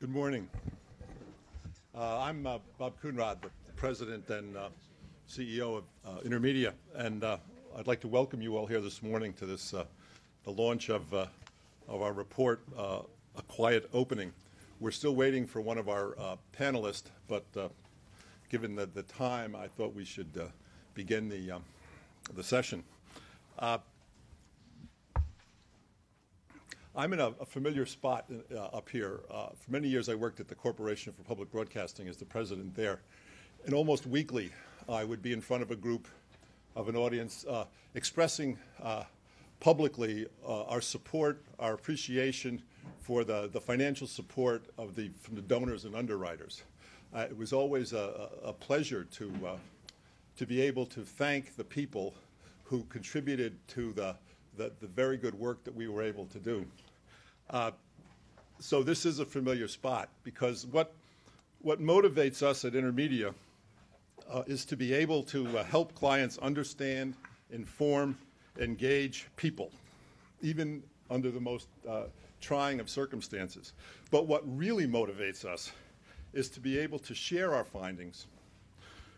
Good morning. I'm Bob Coonrod, the President and CEO of InterMedia, and I'd like to welcome you all here this morning to this the launch of our report, A Quiet Opening. We're still waiting for one of our panelists, but given the time, I thought we should begin the session. I'm in a familiar spot up here. For many years, I worked at the Corporation for Public Broadcasting as the president there. And almost weekly, I would be in front of a group of an audience expressing publicly our support, our appreciation for the financial support of from the donors and underwriters. It was always a pleasure to be able to thank the people who contributed to the very good work that we were able to do. So this is a familiar spot because what motivates us at InterMedia is to be able to help clients understand, inform, engage people, even under the most trying of circumstances. But what really motivates us is to be able to share our findings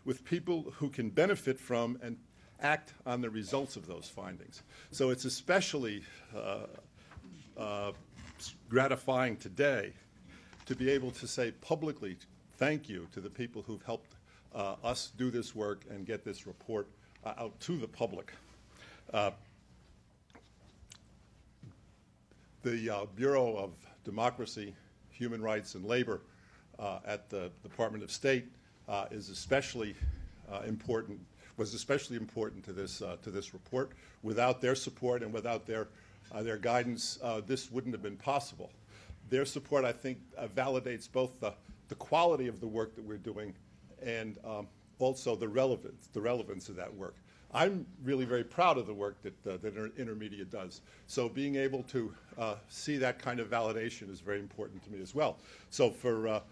with people who can benefit from and act on the results of those findings. So it's especially gratifying today to be able to say publicly thank you to the people who've helped us do this work and get this report out to the public. The Bureau of Democracy, Human Rights, and Labor at the Department of State is especially important. Was especially important to this report. Without their support and without their guidance, this wouldn't have been possible. Their support, I think, validates both the quality of the work that we're doing and also the relevance of that work. I'm really very proud of the work that InterMedia does. So being able to see that kind of validation is very important to me as well. So for the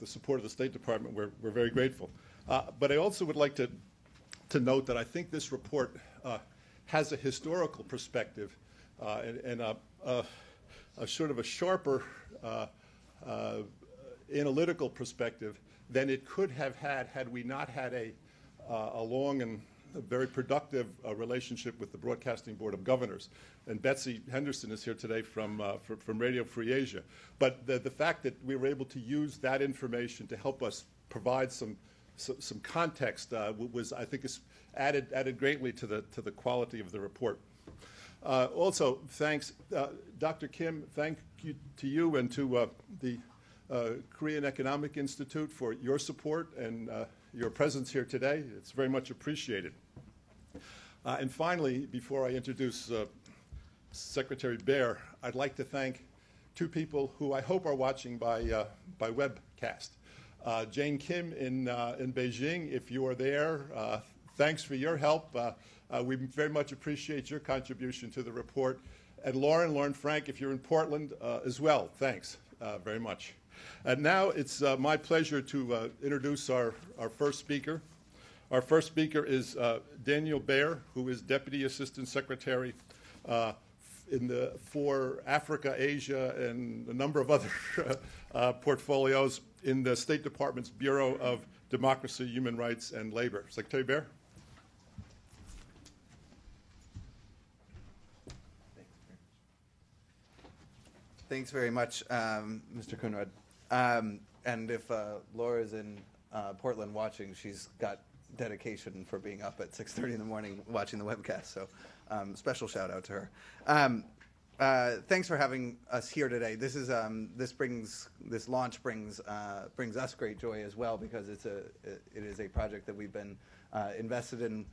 support of the State Department, we're very grateful. But I also would like to note that I think this report has a historical perspective and a sort of a sharper analytical perspective than it could have had we not had a long and very productive relationship with the Broadcasting Board of Governors. And Betsy Henderson is here today from Radio Free Asia. But the fact that we were able to use that information to help us provide some context was, I think, is added greatly to the quality of the report. Also, thanks, Dr. Kim. Thank you to you and to the Korean Economic Institute for your support and your presence here today. It's very much appreciated. And finally, before I introduce Secretary Baer, I'd like to thank two people who I hope are watching by webcast. Jane Kim in Beijing, if you are there, thanks for your help. We very much appreciate your contribution to the report. And Lauren Frank, if you're in Portland as well, thanks very much. And now it's my pleasure to introduce our first speaker. Our first speaker is Daniel Baer, who is Deputy Assistant Secretary for Africa, Asia, and a number of other portfolios in the State Department's Bureau of Democracy, Human Rights, and Labor. Secretary Baer. Thanks very much, Mr. Coonrod. And if Laura's in Portland watching, she's got dedication for being up at 6:30 in the morning watching the webcast. So special shout out to her. Thanks for having us here today. This launch brings us great joy as well because it is a project that we've been invested in.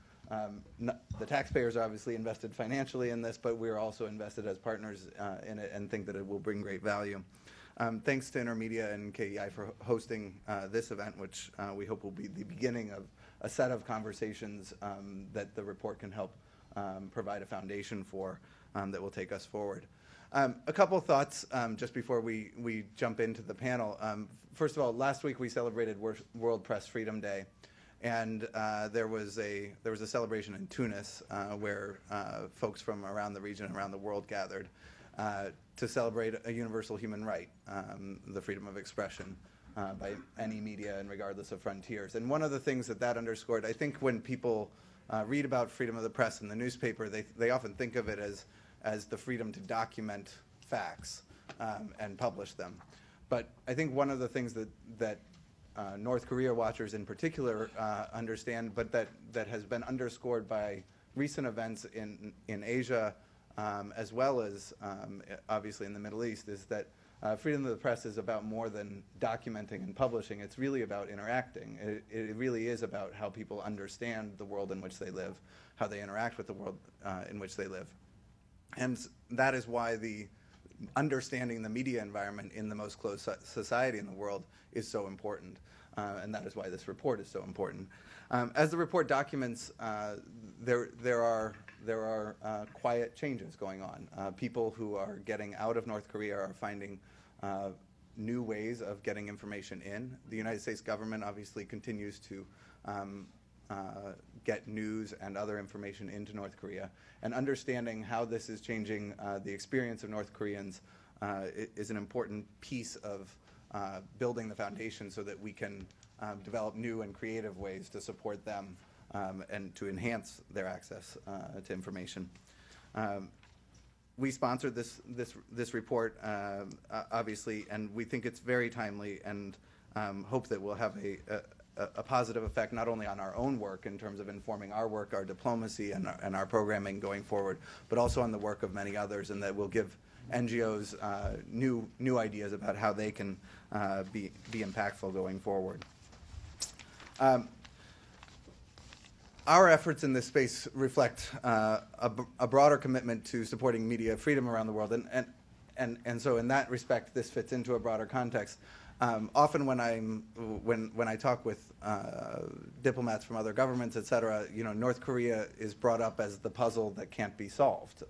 The taxpayers are obviously invested financially in this, but we're also invested as partners in it and think that it will bring great value. Thanks to InterMedia and KEI for hosting this event, which we hope will be the beginning of a set of conversations that the report can help provide a foundation for that will take us forward. A couple of thoughts just before we jump into the panel. First of all, last week we celebrated World Press Freedom Day. And there was a celebration in Tunis where folks from around the region, around the world gathered to celebrate a universal human right, the freedom of expression by any media and regardless of frontiers. And one of the things that underscored, I think when people read about freedom of the press in the newspaper, they often think of it as the freedom to document facts and publish them. But I think one of the things that North Korea watchers in particular understand, but that has been underscored by recent events in Asia, as well as obviously in the Middle East, is that freedom of the press is about more than documenting and publishing. It's really about interacting. It really is about how people understand the world in which they live, how they interact with the world in which they live. And that is why the understanding the media environment in the most closed society in the world is so important. And that is why this report is so important. As the report documents, there are quiet changes going on. People who are getting out of North Korea are finding new ways of getting information in. The United States government obviously continues to get news and other information into North Korea. And understanding how this is changing the experience of North Koreans is an important piece of building the foundation so that we can develop new and creative ways to support them and to enhance their access to information. We sponsored this report, obviously, and we think it's very timely, and hope that we'll have a positive effect not only on our own work in terms of informing our work, our diplomacy, and our programming going forward, but also on the work of many others, and that will give NGOs new ideas about how they can be impactful going forward. Our efforts in this space reflect a broader commitment to supporting media freedom around the world, and so in that respect, this fits into a broader context. Often when I talk with diplomats from other governments, et cetera, North Korea is brought up as the puzzle that can't be solved.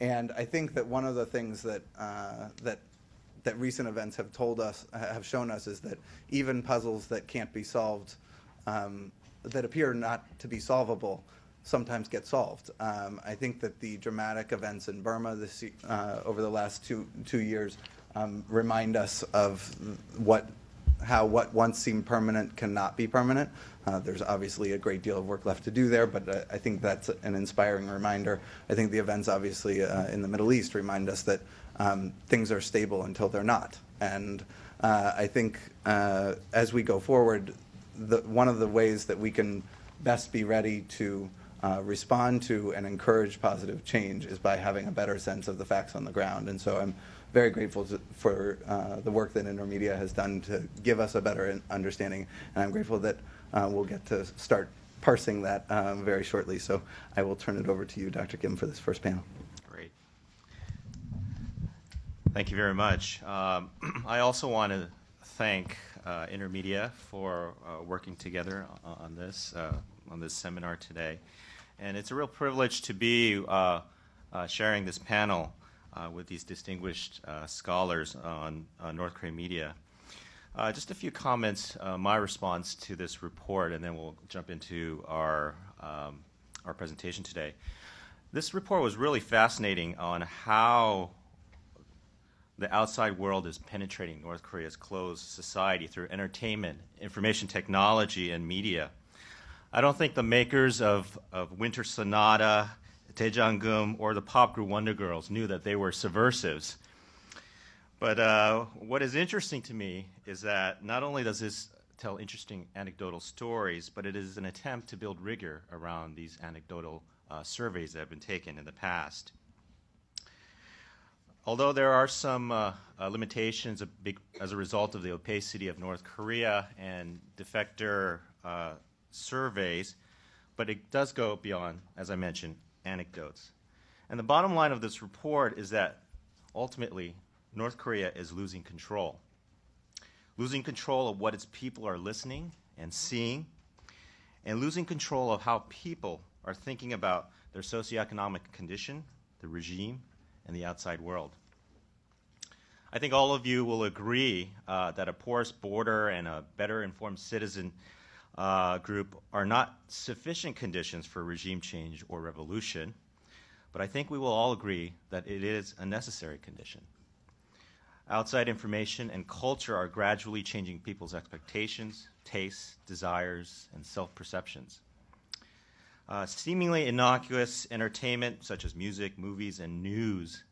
And I think that one of the things that recent events have shown us is that even puzzles that can't be solved, that appear not to be solvable, sometimes get solved. I think that the dramatic events in Burma over the last two years remind us of how what once seemed permanent cannot be permanent. There's obviously a great deal of work left to do there, but I think that's an inspiring reminder. I think the events obviously in the Middle East remind us that things are stable until they're not. And I think as we go forward, one of the ways that we can best be ready to respond to and encourage positive change is by having a better sense of the facts on the ground. And so I'm very grateful for the work that InterMedia has done to give us a better understanding, and I'm grateful that we'll get to start parsing that very shortly. So I will turn it over to you, Dr. Kim, for this first panel. Great. Thank you very much. I also want to thank InterMedia for working together on this seminar today. And it's a real privilege to be sharing this panel with these distinguished scholars on North Korean media. Just a few comments, my response to this report, and then we'll jump into our presentation today. This report was really fascinating on how the outside world is penetrating North Korea's closed society through entertainment, information technology, and media. I don't think the makers of Winter Sonata, Daejangum, or the pop group Wonder Girls knew that they were subversives. But what is interesting to me is that not only does this tell interesting anecdotal stories, but it is an attempt to build rigor around these anecdotal surveys that have been taken in the past. Although there are some limitations as a result of the opacity of North Korea and defector surveys, but it does go beyond, as I mentioned, anecdotes. And the bottom line of this report is that ultimately North Korea is losing control of what its people are listening and seeing, and losing control of how people are thinking about their socioeconomic condition, the regime, and the outside world. I think all of you will agree that a porous border and a better informed citizen group are not sufficient conditions for regime change or revolution. but I think we will all agree that it is a necessary condition. Outside information and culture are gradually changing people's expectations, tastes, desires, and self-perceptions. Seemingly innocuous entertainment, such as music, movies, and news,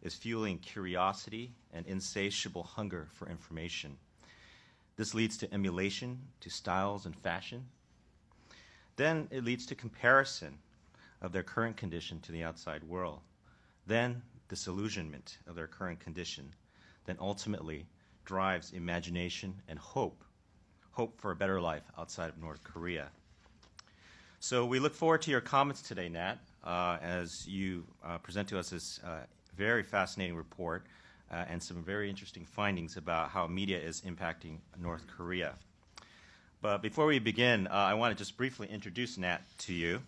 is fueling curiosity and insatiable hunger for information. This leads to emulation, to styles and fashion. Then it leads to comparison of their current condition to the outside world. Then disillusionment of their current condition. Then ultimately drives imagination and hope for a better life outside of North Korea. So we look forward to your comments today, Nat, as you present to us this very fascinating report and some very interesting findings about how media is impacting North Korea. But before we begin, I want to just briefly introduce Nat to you.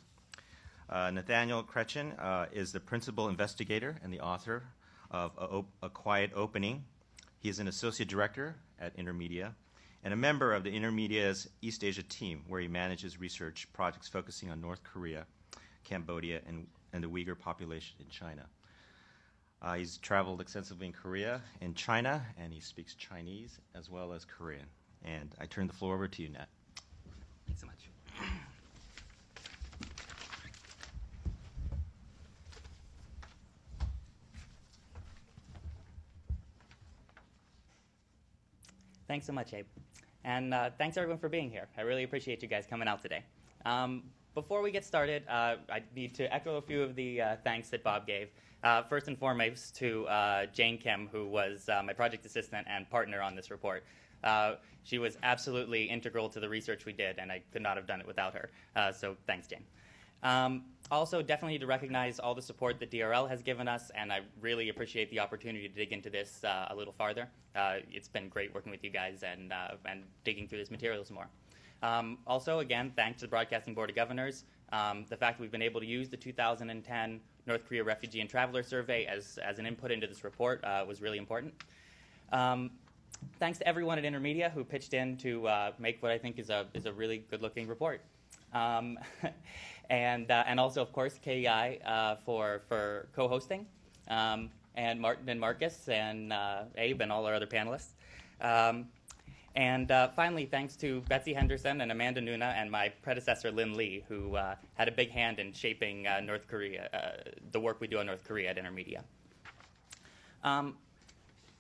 Nathaniel Kretchun is the principal investigator and the author of A Quiet Opening. He is an associate director at InterMedia and a member of the InterMedia's East Asia team, where he manages research projects focusing on North Korea, Cambodia, and the Uyghur population in China. He's traveled extensively in Korea and China, and he speaks Chinese as well as Korean. And I turn the floor over to you, Nat. Thanks so much. Thanks so much, Abe. And thanks, everyone, for being here. I really appreciate you guys coming out today. Before we get started, I need to echo a few of the thanks that Bob gave. First and foremost to Jane Kim, who was my project assistant and partner on this report. She was absolutely integral to the research we did, and I could not have done it without her. So thanks, Jane. Also, definitely need to recognize all the support that DRL has given us, and I really appreciate the opportunity to dig into this a little farther. It's been great working with you guys and digging through this material some more. Also, again, thanks to the Broadcasting Board of Governors. The fact that we've been able to use the 2010 North Korea Refugee and Traveler Survey as an input into this report was really important. Thanks to everyone at InterMedia who pitched in to make what I think is a really good-looking report. And also, of course, KEI for co-hosting, and Martin and Marcus and Abe and all our other panelists. And finally, thanks to Betsy Henderson and Amanda Nuna and my predecessor, Lynn Lee, who had a big hand in shaping North Korea, the work we do on North Korea at InterMedia.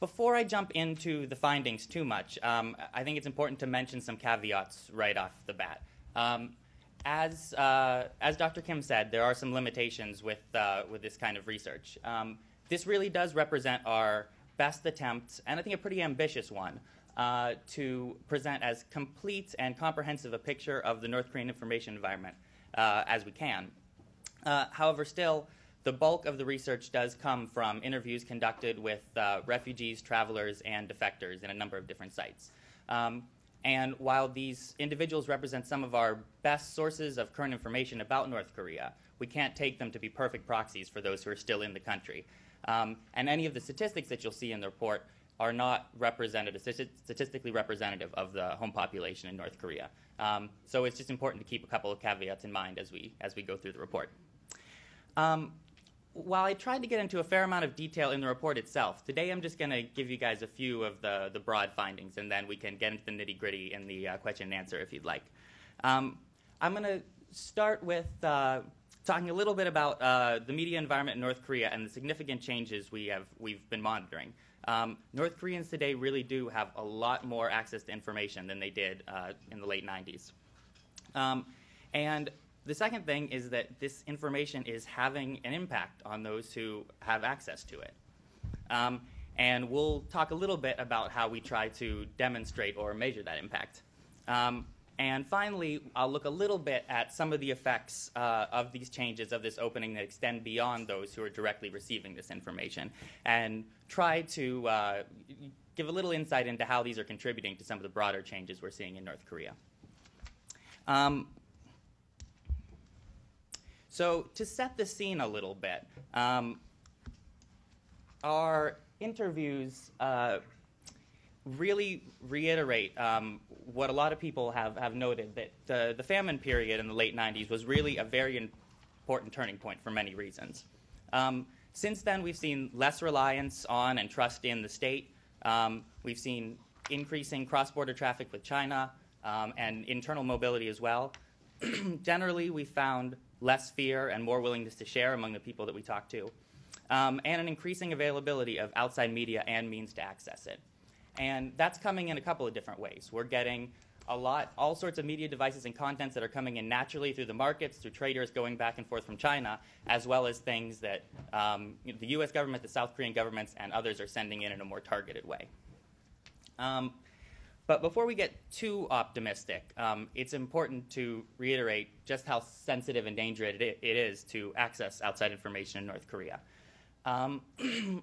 Before I jump into the findings too much, I think it's important to mention some caveats right off the bat. As Dr. Kim said, there are some limitations with this kind of research. This really does represent our best attempt, and I think a pretty ambitious one, to present as complete and comprehensive a picture of the North Korean information environment as we can. However, still, the bulk of the research does come from interviews conducted with refugees, travelers, and defectors in a number of different sites. And while these individuals represent some of our best sources of current information about North Korea, we can't take them to be perfect proxies for those who are still in the country. And any of the statistics that you'll see in the report are not statistically representative of the home population in North Korea. So it's just important to keep a couple of caveats in mind as we go through the report. While I tried to get into a fair amount of detail in the report itself, today I'm just going to give you guys a few of the broad findings, and then we can get into the nitty-gritty in the question and answer if you'd like. I'm going to start with talking a little bit about the media environment in North Korea and the significant changes we've been monitoring. North Koreans today really do have a lot more access to information than they did in the late 90s. And the second thing is that this information is having an impact on those who have access to it. And we'll talk a little bit about how we try to demonstrate or measure that impact. And finally, I'll look a little bit at some of the effects of these changes, of this opening, that extend beyond those who are directly receiving this information, and try to give a little insight into how these are contributing to some of the broader changes we're seeing in North Korea. So to set the scene a little bit, our interviews really reiterate what a lot of people have noted, that the famine period in the late 90s was really a very important turning point for many reasons. Since then, we've seen less reliance on and trust in the state. We've seen increasing cross-border traffic with China and internal mobility as well. Generally, we found less fear and more willingness to share among the people that we talk to, and an increasing availability of outside media and means to access it. And that's coming in a couple of different ways. We're getting all sorts of media devices and contents that are coming in naturally through the markets, through traders going back and forth from China, as well as things that the U.S. government, the South Korean governments, and others are sending in a more targeted way. But before we get too optimistic, it's important to reiterate just how sensitive and dangerous it is to access outside information in North Korea.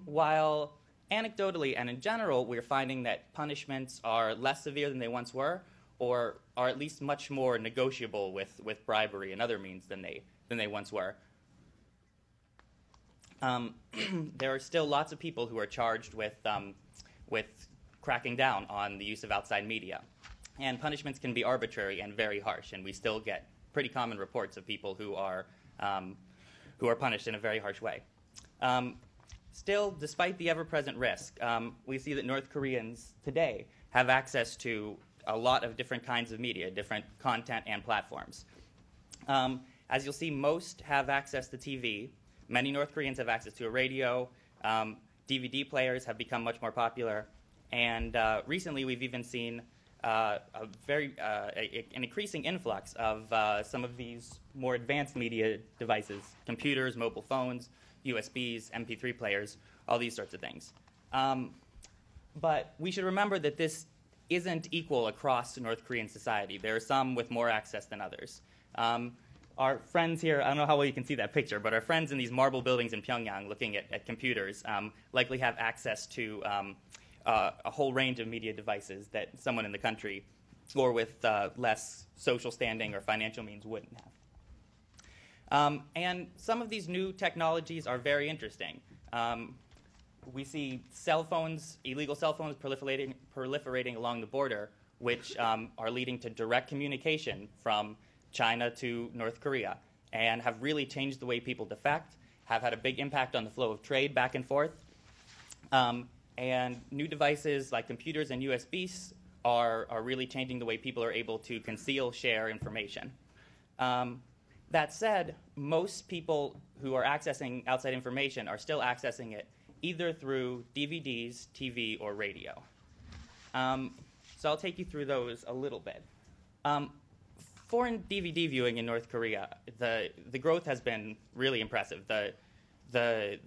While anecdotally and in general, we're finding that punishments are less severe than they once were, or are at least much more negotiable with bribery and other means than they once were. There are still lots of people who are charged with cracking down on the use of outside media. And punishments can be arbitrary and very harsh, and we still get pretty common reports of people who are punished in a very harsh way. Still, despite the ever-present risk, we see that North Koreans today have access to a lot of different kinds of media, different content and platforms. As you'll see, most have access to TV. Many North Koreans have access to a radio. DVD players have become much more popular. And recently, we've even seen an increasing influx of some of these more advanced media devices, computers, mobile phones, USBs, MP3 players, all these sorts of things. But we should remember that this isn't equal across North Korean society. There are some with more access than others. Our friends here, I don't know how well you can see that picture, but our friends in these marble buildings in Pyongyang looking at computers likely have access to a whole range of media devices that someone in the country or with less social standing or financial means wouldn't have. And some of these new technologies are very interesting. We see cell phones, illegal cell phones proliferating along the border, which are leading to direct communication from China to North Korea and have really changed the way people defect, have had a big impact on the flow of trade back and forth. And new devices like computers and USBs are really changing the way people are able to conceal, share information. That said, most people who are accessing outside information are still accessing it either through DVDs, TV, or radio. So I'll take you through those a little bit. Foreign DVD viewing in North Korea, the growth has been really impressive. The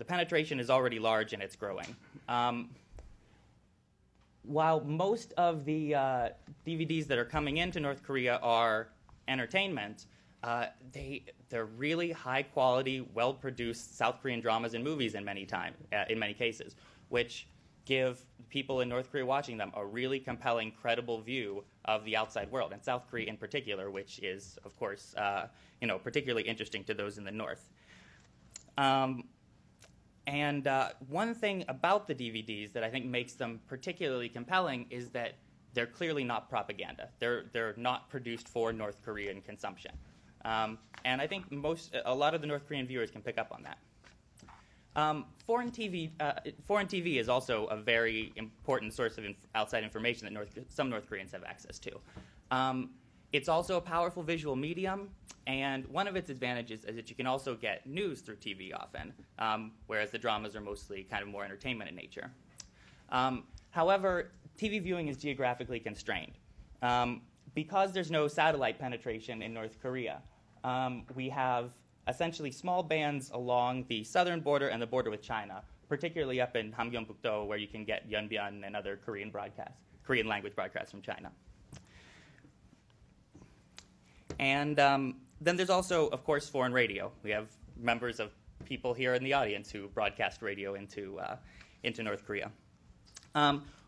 penetration is already large and it's growing. While most of the DVDs that are coming into North Korea are entertainment, they're really high-quality, well-produced South Korean dramas and movies in many cases, which give people in North Korea watching them a really compelling, credible view of the outside world, and South Korea in particular, which is, of course, particularly interesting to those in the North. And one thing about the DVDs that I think makes them particularly compelling is that they're clearly not propaganda. They're not produced for North Korean consumption. And I think a lot of the North Korean viewers can pick up on that. Foreign TV is also a very important source of outside information that some North Koreans have access to. It's also a powerful visual medium, and one of its advantages is that you can also get news through TV often, whereas the dramas are mostly kind of more entertainment in nature. However, TV viewing is geographically constrained. Because there's no satellite penetration in North Korea, we have essentially small bands along the southern border and the border with China, particularly up in Hamgyeongbuk-do, where you can get Yeonbyeon and other Korean language broadcasts from China. And then there's also, of course, foreign radio. We have members of people here in the audience who broadcast radio into North Korea.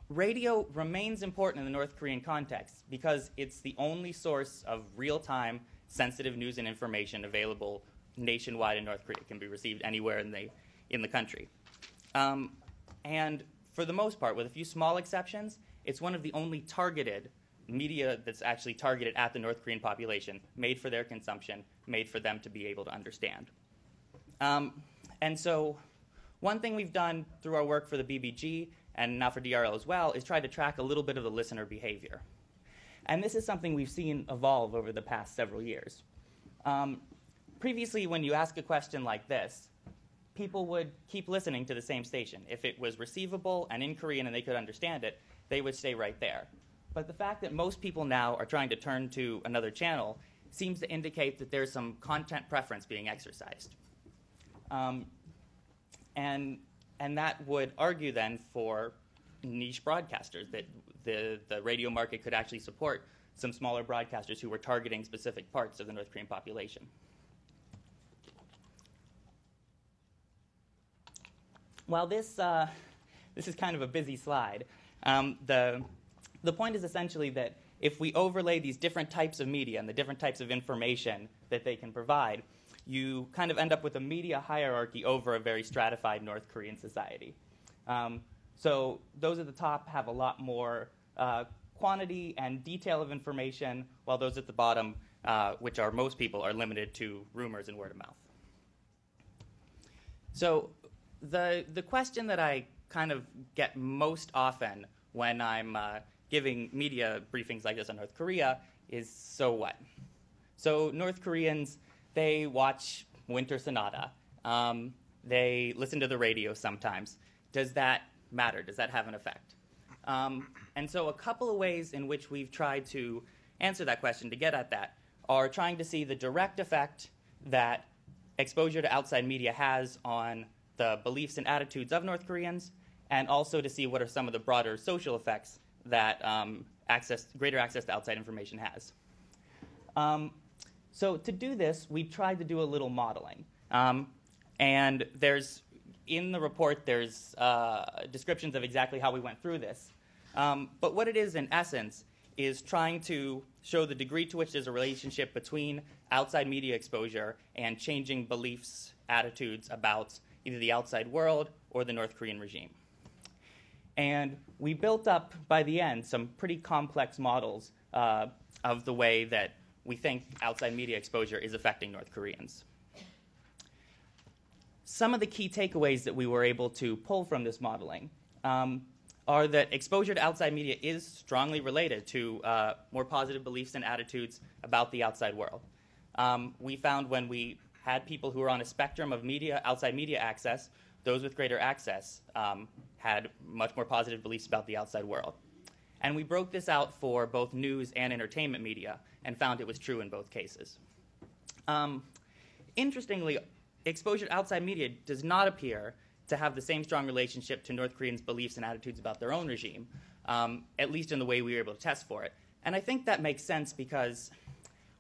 Radio remains important in the North Korean context because it's the only source of real-time, sensitive news and information available nationwide in North Korea. It can be received anywhere in the country. And for the most part, with a few small exceptions, it's one of the only targeted media that's actually targeted at the North Korean population, made for their consumption, made for them to be able to understand. And And so one thing we've done through our work for the BBG and now for DRL as well is try to track a little bit of the listener behavior. And this is something we've seen evolve over the past several years. Previously, when you ask a question like this, people would keep listening to the same station. If it was receivable and in Korean and they could understand it, they would stay right there. But the fact that most people now are trying to turn to another channel seems to indicate that there's some content preference being exercised. And that would argue then for niche broadcasters, that the radio market could actually support some smaller broadcasters who were targeting specific parts of the North Korean population. While this is kind of a busy slide, the point is essentially that if we overlay these different types of media and the different types of information that they can provide, you kind of end up with a media hierarchy over a very stratified North Korean society. So those at the top have a lot more quantity and detail of information, while those at the bottom, which are most people, are limited to rumors and word of mouth. So the question that I kind of get most often when I'm giving media briefings like this on North Korea is, so what? So North Koreans, they watch Winter Sonata. They listen to the radio sometimes. Does that matter? Does that have an effect? And so a couple of ways in which we've tried to answer that question to get at that are trying to see the direct effect that exposure to outside media has on the beliefs and attitudes of North Koreans, and also to see what are some of the broader social effects that greater access to outside information has. So to do this, we tried to do a little modeling. And in the report, there's descriptions of exactly how we went through this. But what it is, in essence, is trying to show the degree to which there's a relationship between outside media exposure and changing beliefs, attitudes about either the outside world or the North Korean regime. And we built up, by the end, some pretty complex models of the way that we think outside media exposure is affecting North Koreans. Some of the key takeaways that we were able to pull from this modeling are that exposure to outside media is strongly related to more positive beliefs and attitudes about the outside world. We found when we had people who were on a spectrum of outside media access, those with greater access had much more positive beliefs about the outside world. And we broke this out for both news and entertainment media and found it was true in both cases. Interestingly, exposure to outside media does not appear to have the same strong relationship to North Koreans' beliefs and attitudes about their own regime, at least in the way we were able to test for it. And I think that makes sense because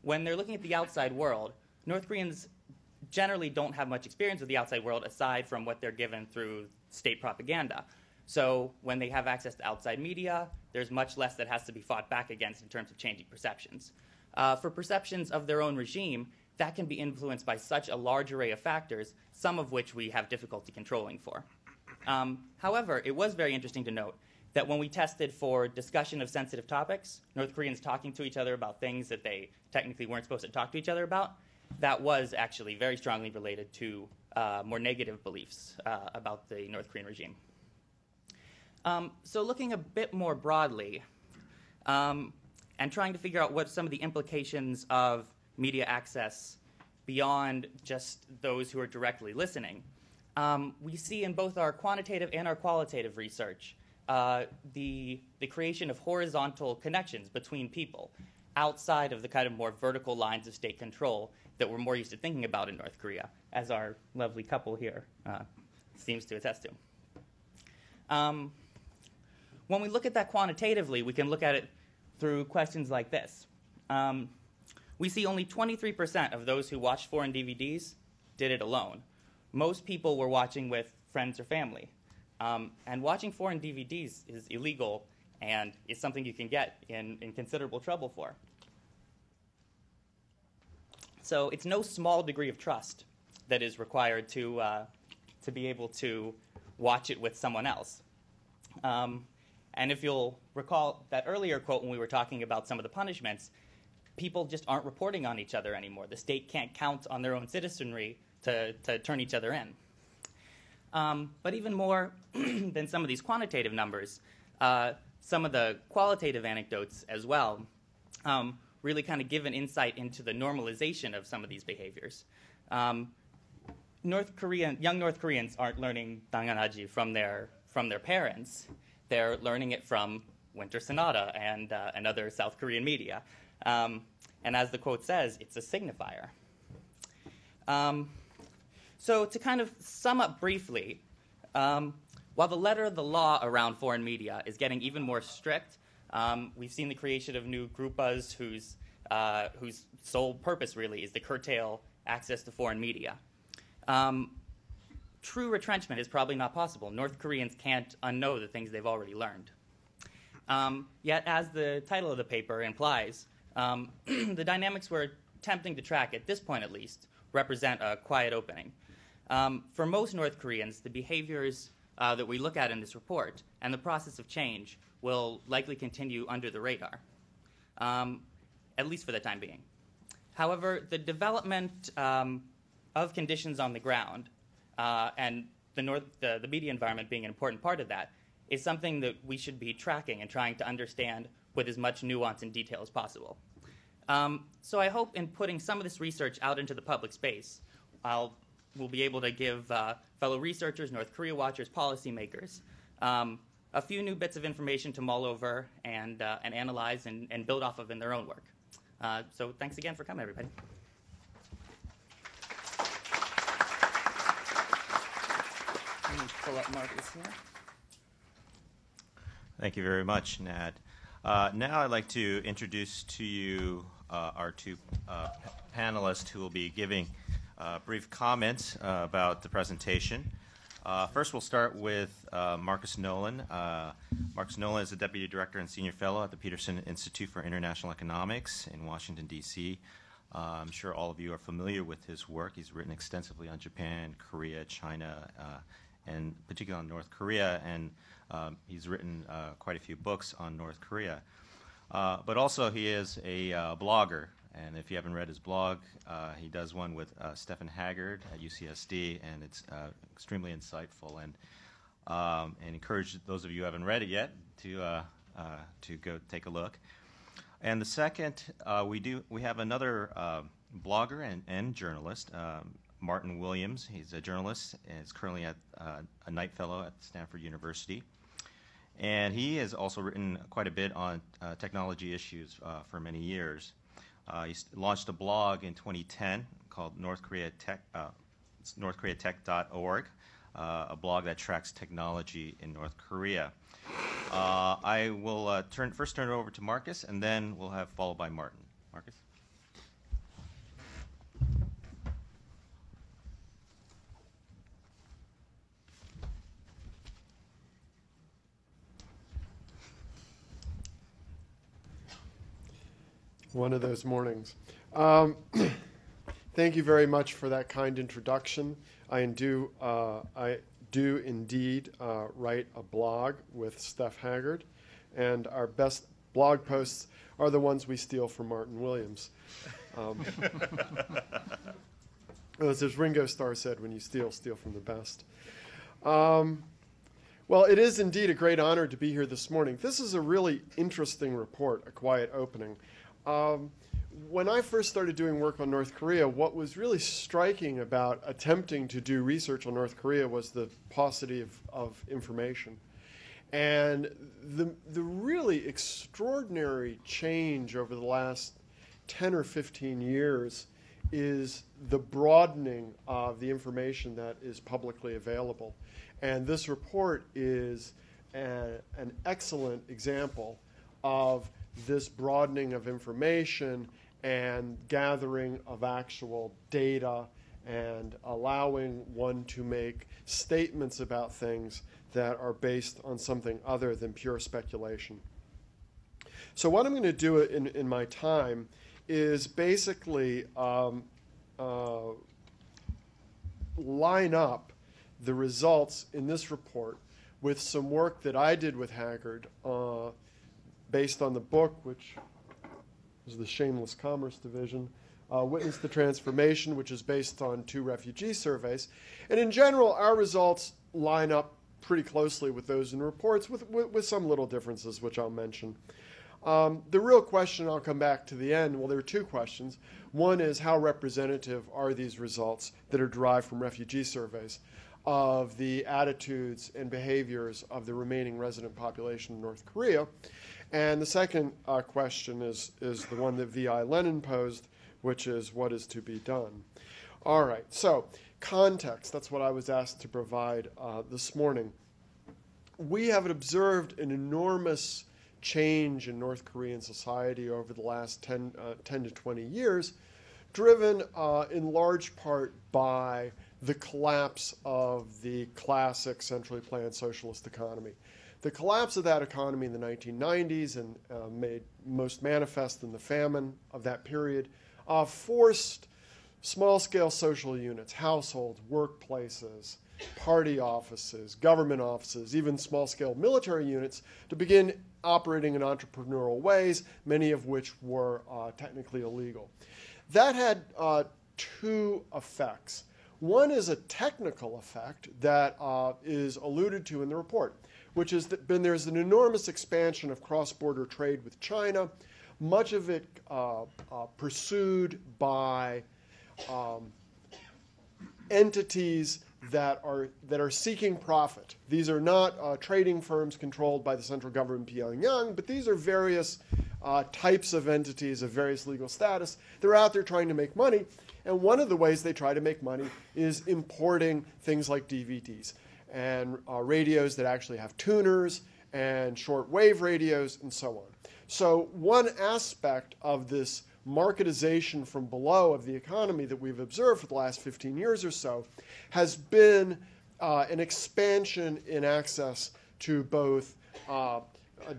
when they're looking at the outside world, North Koreans generally don't have much experience with the outside world aside from what they're given through state propaganda. So when they have access to outside media, there's much less that has to be fought back against in terms of changing perceptions. For perceptions of their own regime, that can be influenced by such a large array of factors, some of which we have difficulty controlling for. However, it was very interesting to note that when we tested for discussion of sensitive topics, North Koreans talking to each other about things that they technically weren't supposed to talk to each other about, that was actually very strongly related to more negative beliefs about the North Korean regime. So looking a bit more broadly and trying to figure out what some of the implications of media access beyond just those who are directly listening, we see in both our quantitative and our qualitative research the creation of horizontal connections between people outside of the kind of more vertical lines of state control that we're more used to thinking about in North Korea, as our lovely couple here seems to attest to. When we look at that quantitatively, we can look at it through questions like this. We see only 23% of those who watched foreign DVDs did it alone. Most people were watching with friends or family. And watching foreign DVDs is illegal and is something you can get in considerable trouble for. So it's no small degree of trust that is required to be able to watch it with someone else. And if you'll recall that earlier quote when we were talking about some of the punishments, people just aren't reporting on each other anymore. The state can't count on their own citizenry to turn each other in. But even more than some of these quantitative numbers, some of the qualitative anecdotes as well really kind of give an insight into the normalization of some of these behaviors. Young North Koreans aren't learning 당연하지 from their parents. They're learning it from Winter Sonata and other South Korean media. And as the quote says, it's a signifier. So to kind of sum up briefly, while the letter of the law around foreign media is getting even more strict, we've seen the creation of new grupas whose sole purpose really is to curtail access to foreign media. True retrenchment is probably not possible. North Koreans can't unknow the things they've already learned. Yet, as the title of the paper implies, the dynamics we're attempting to track, at this point at least, represent a quiet opening. For most North Koreans, the behaviors that we look at in this report and the process of change will likely continue under the radar, at least for the time being. However, the development of conditions on the ground and the media environment being an important part of that is something that we should be tracking and trying to understand with as much nuance and detail as possible. So I hope in putting some of this research out into the public space, we'll be able to give fellow researchers, North Korea watchers, policymakers, a few new bits of information to mull over and analyze and build off of in their own work. So thanks again for coming, everybody. Let me pull up Marcus here. Thank you very much, Nat. Now I'd like to introduce to you our two panelists who will be giving brief comments about the presentation. First, we'll start with Marcus Nolan. Marcus Nolan is a Deputy Director and Senior Fellow at the Peterson Institute for International Economics in Washington, D.C. I'm sure all of you are familiar with his work. He's written extensively on Japan, Korea, China, and particularly on North Korea, and he's written quite a few books on North Korea. But also he is a blogger, and if you haven't read his blog, he does one with Stephen Haggard at UCSD, and it's extremely insightful, and encourage those of you who haven't read it yet to go take a look. And the second, we have another blogger and journalist, Martin Williams. He's a journalist and is currently a Knight Fellow at Stanford University. And he has also written quite a bit on technology issues for many years. He launched a blog in 2010 called NorthKoreaTech.org, a blog that tracks technology in North Korea. I will first turn it over to Marcus, and then we'll have followed by Martin. Marcus? One of those mornings. Thank you very much for that kind introduction. I do indeed write a blog with Steph Haggard, and our best blog posts are the ones we steal from Martin Williams. As Ringo Starr said, when you steal from the best. Well, it is indeed a great honor to be here this morning. This is a really interesting report, A Quiet Opening. When I first started doing work on North Korea, what was really striking about attempting to do research on North Korea was the paucity of information. And the really extraordinary change over the last 10 or 15 years is the broadening of the information that is publicly available. And this report is an excellent example of this broadening of information and gathering of actual data and allowing one to make statements about things that are based on something other than pure speculation. So what I'm going to do in my time is basically line up the results in this report with some work that I did with Haggard based on the book, which is the Shameless Commerce Division, Witness the Transformation, which is based on 2 refugee surveys. And in general, our results line up pretty closely with those in reports, with some little differences, which I'll mention. The real question, I'll come back to the end, well, there are 2 questions. One is, how representative are these results that are derived from refugee surveys of the attitudes and behaviors of the remaining resident population of North Korea? And the second question is the one that V.I. Lenin posed, which is, what is to be done? All right, so context, that's what I was asked to provide this morning. We have observed an enormous change in North Korean society over the last 10 to 20 years, driven in large part by the collapse of the classic centrally planned socialist economy. The collapse of that economy in the 1990s and made most manifest in the famine of that period forced small-scale social units, households, workplaces, party offices, government offices, even small-scale military units to begin operating in entrepreneurial ways, many of which were technically illegal. That had 2 effects. One is a technical effect that is alluded to in the report, which is that there's an enormous expansion of cross-border trade with China, much of it pursued by entities that are seeking profit. These are not trading firms controlled by the central government in Pyongyang, but these are various types of entities of various legal status. They're out there trying to make money, and one of the ways they try to make money is importing things like DVDs and radios that actually have tuners and short-wave radios and so on. So one aspect of this marketization from below of the economy that we've observed for the last 15 years or so has been an expansion in access to both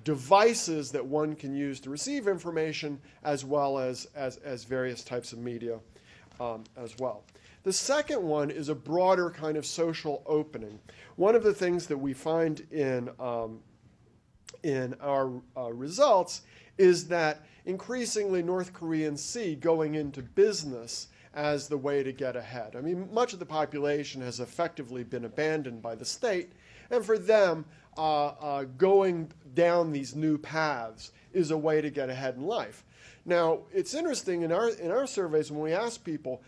devices that one can use to receive information as well as various types of media as well. The second one is a broader kind of social opening. One of the things that we find in our results is that increasingly North Koreans see going into business as the way to get ahead. I mean, much of the population has effectively been abandoned by the state, and for them, going down these new paths is a way to get ahead in life. Now, it's interesting in our surveys when we ask people,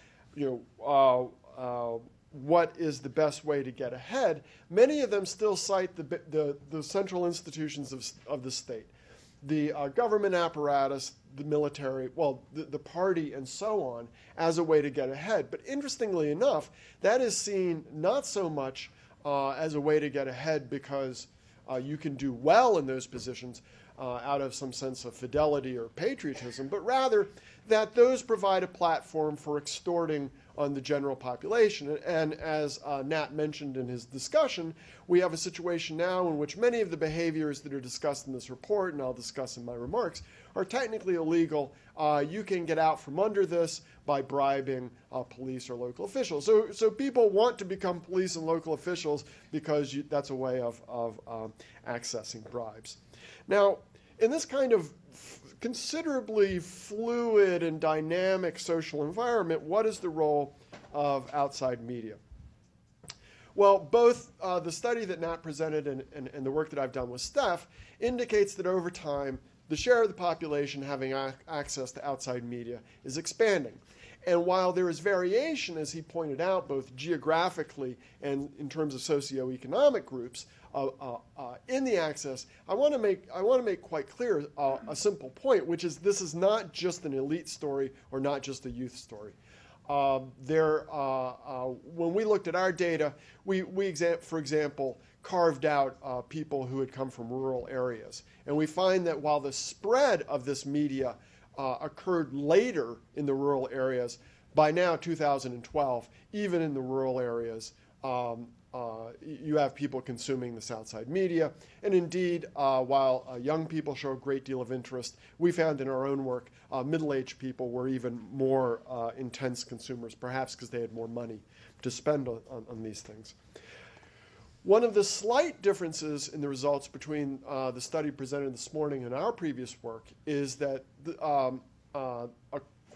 what is the best way to get ahead, many of them still cite the central institutions of the state. The government apparatus, the military, the party, and so on, as a way to get ahead. But interestingly enough, that is seen not so much as a way to get ahead because you can do well in those positions out of some sense of fidelity or patriotism, but rather that those provide a platform for extorting on the general population. And as Nat mentioned in his discussion, we have a situation now in which many of the behaviors that are discussed in this report, and I'll discuss in my remarks, are technically illegal. You can get out from under this by bribing police or local officials. So people want to become police and local officials because that's a way of accessing bribes. Now, in this kind of considerably fluid and dynamic social environment, what is the role of outside media? Well, both the study that Nat presented and the work that I've done with Steph indicates that over time, the share of the population having access to outside media is expanding. And while there is variation, as he pointed out, both geographically and in terms of socioeconomic groups in the access, I want to make quite clear a simple point, which is this is not just an elite story or not just a youth story. When we looked at our data, we for example, carved out people who had come from rural areas. And we find that while the spread of this media occurred later in the rural areas, by now, 2012, even in the rural areas, you have people consuming this outside media. And indeed, while young people show a great deal of interest, we found in our own work, middle-aged people were even more intense consumers, perhaps because they had more money to spend on these things. One of the slight differences in the results between the study presented this morning and our previous work is that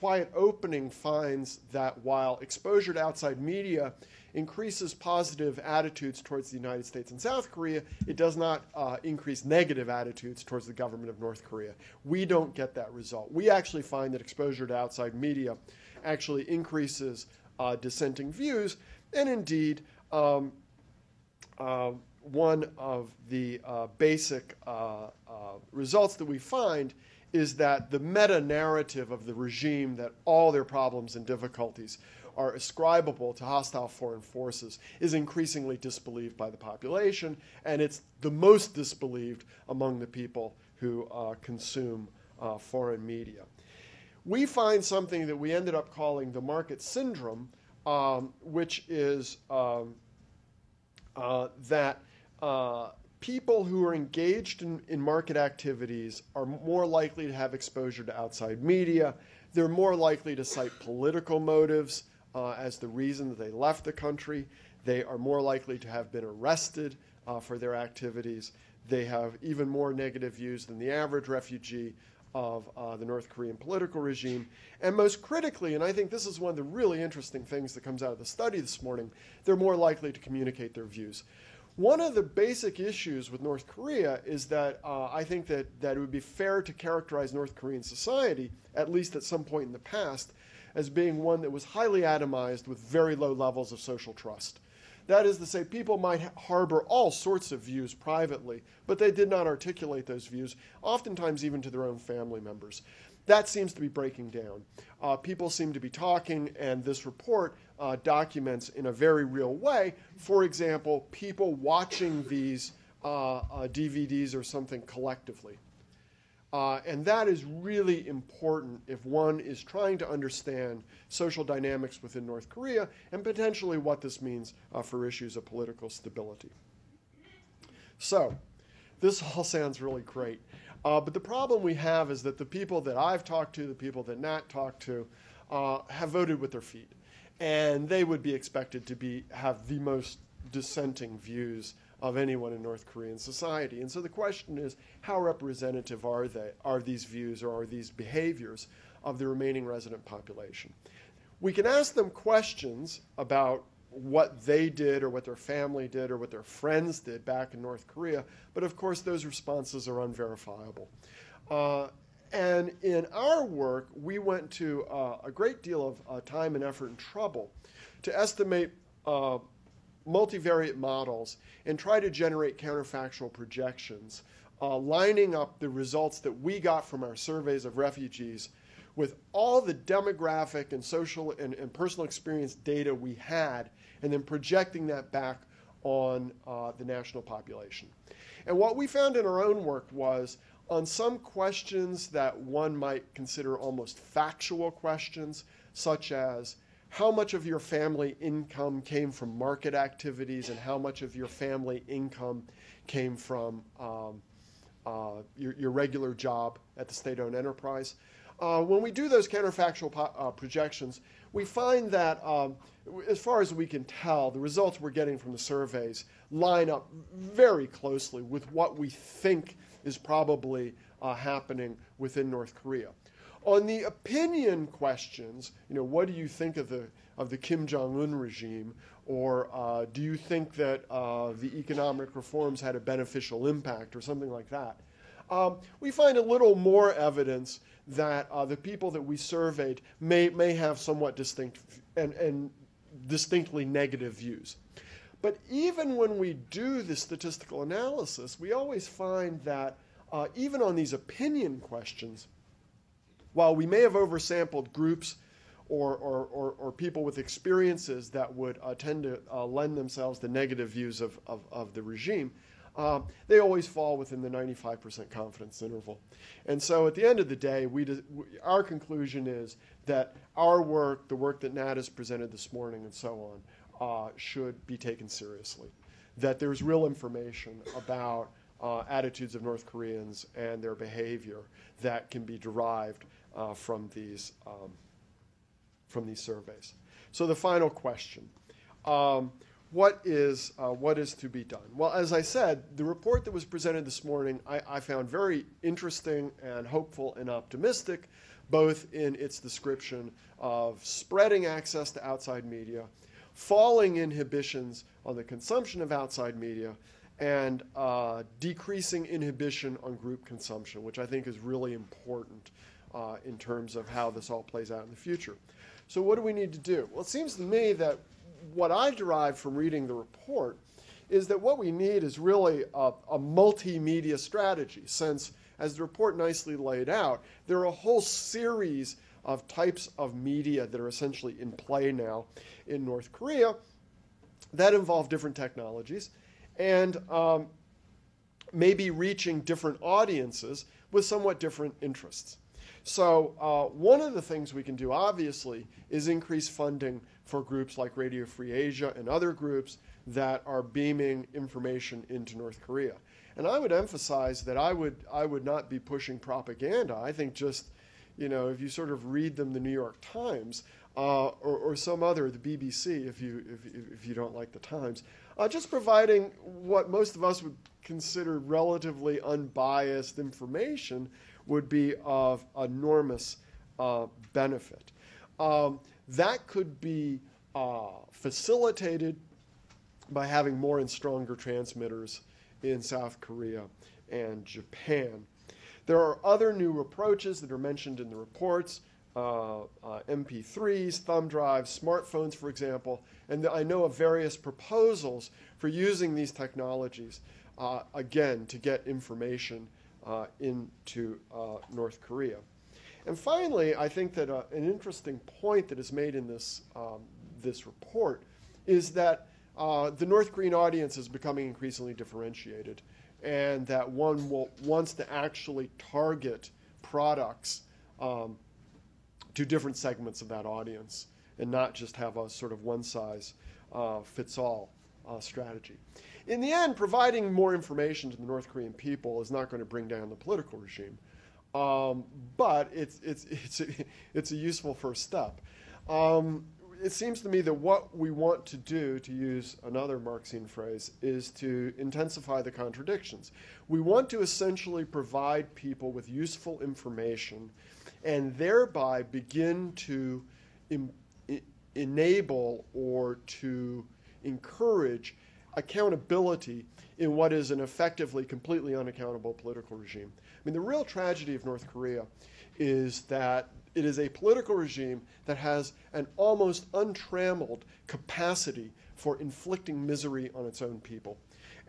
quiet opening finds that while exposure to outside media increases positive attitudes towards the United States and South Korea, it does not increase negative attitudes towards the government of North Korea. We don't get that result. We actually find that exposure to outside media actually increases dissenting views, and indeed, one of the basic results that we find is that the meta-narrative of the regime, that all their problems and difficulties are ascribable to hostile foreign forces, is increasingly disbelieved by the population, and it's the most disbelieved among the people who consume foreign media. We find something that we ended up calling the market syndrome, which is that people who are engaged in market activities are more likely to have exposure to outside media. They're more likely to cite political motives as the reason that they left the country. They are more likely to have been arrested for their activities. They have even more negative views than the average refugee of the North Korean political regime. And most critically, and I think this is one of the really interesting things that comes out of the study this morning, they're more likely to communicate their views. One of the basic issues with North Korea is that I think that it would be fair to characterize North Korean society, at least at some point in the past, as being one that was highly atomized with very low levels of social trust. That is to say, people might harbor all sorts of views privately, but they did not articulate those views, oftentimes even to their own family members. That seems to be breaking down. People seem to be talking, and this report documents in a very real way, for example, people watching these DVDs or something collectively. And that is really important if one is trying to understand social dynamics within North Korea and potentially what this means for issues of political stability. So, this all sounds really great. But the problem we have is that the people that I've talked to, the people that Nat talked to, have voted with their feet. And they would be expected to have the most dissenting views of anyone in North Korean society. And so the question is, how representative are these views or are these behaviors of the remaining resident population? We can ask them questions about what they did or what their family did or what their friends did back in North Korea, but of course those responses are unverifiable. And in our work, we went to a great deal of time and effort and trouble to estimate multivariate models and try to generate counterfactual projections, lining up the results that we got from our surveys of refugees with all the demographic and social and personal experience data we had, and then projecting that back on the national population. And what we found in our own work was, on some questions that one might consider almost factual questions, such as how much of your family income came from market activities and how much of your family income came from your regular job at the state-owned enterprise. When we do those counterfactual projections, we find that, as far as we can tell, the results we're getting from the surveys line up very closely with what we think is probably happening within North Korea. On the opinion questions, what do you think of the Kim Jong-un regime, or do you think that the economic reforms had a beneficial impact, or something like that? We find a little more evidence that the people that we surveyed may have somewhat distinct and distinctly negative views. But even when we do the statistical analysis, we always find that even on these opinion questions, while we may have oversampled groups or people with experiences that would tend to lend themselves to negative views of the regime, they always fall within the 95% confidence interval. And so at the end of the day, our conclusion is that our work, the work that Nat has presented this morning and so on, should be taken seriously. That there's real information about attitudes of North Koreans and their behavior that can be derived from these surveys. So the final question. What is to be done? Well, as I said, the report that was presented this morning I found very interesting and hopeful and optimistic, both in its description of spreading access to outside media, falling inhibitions on the consumption of outside media, and decreasing inhibition on group consumption, which I think is really important in terms of how this all plays out in the future. So what do we need to do? Well, it seems to me that what I derived from reading the report is that what we need is really a multimedia strategy, since, as the report nicely laid out, there are a whole series of types of media that are essentially in play now in North Korea that involve different technologies and maybe reaching different audiences with somewhat different interests. So one of the things we can do, obviously, is increase funding for groups like Radio Free Asia and other groups that are beaming information into North Korea. And I would emphasize that I would not be pushing propaganda. I think just, if you sort of read them, the New York Times or some other, the BBC, if you don't like the Times, just providing what most of us would consider relatively unbiased information would be of enormous benefit. That could be facilitated by having more and stronger transmitters in South Korea and Japan. There are other new approaches that are mentioned in the reports, MP3s, thumb drives, smartphones, for example, and I know of various proposals for using these technologies, again, to get information into North Korea. And finally, I think that an interesting point that is made in this report is that the North Korean audience is becoming increasingly differentiated, and that one wants to actually target products to different segments of that audience and not just have a sort of one-size-fits-all strategy. In the end, providing more information to the North Korean people is not going to bring down the political regime, but it's a useful first step. It seems to me that what we want to do, to use another Marxian phrase, is to intensify the contradictions. We want to essentially provide people with useful information and thereby begin to enable or to encourage accountability in what is an effectively completely unaccountable political regime. I mean, the real tragedy of North Korea is that it is a political regime that has an almost untrammeled capacity for inflicting misery on its own people.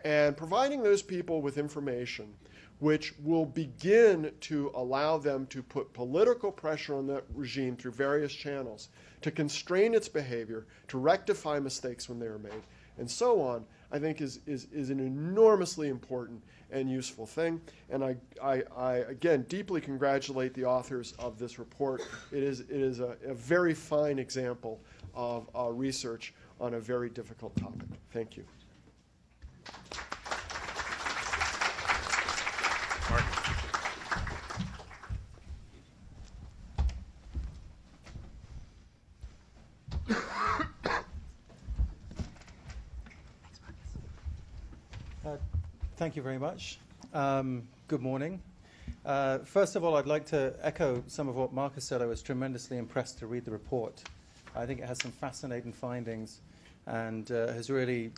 And providing those people with information which will begin to allow them to put political pressure on that regime through various channels, to constrain its behavior, to rectify mistakes when they are made, and so on, I think is an enormously important and useful thing. And I again deeply congratulate the authors of this report. It is a very fine example of research on a very difficult topic. Thank you. Mark. Thank you very much. Good morning. First of all, I'd like to echo some of what Marcus said. I was tremendously impressed to read the report. I think it has some fascinating findings and has really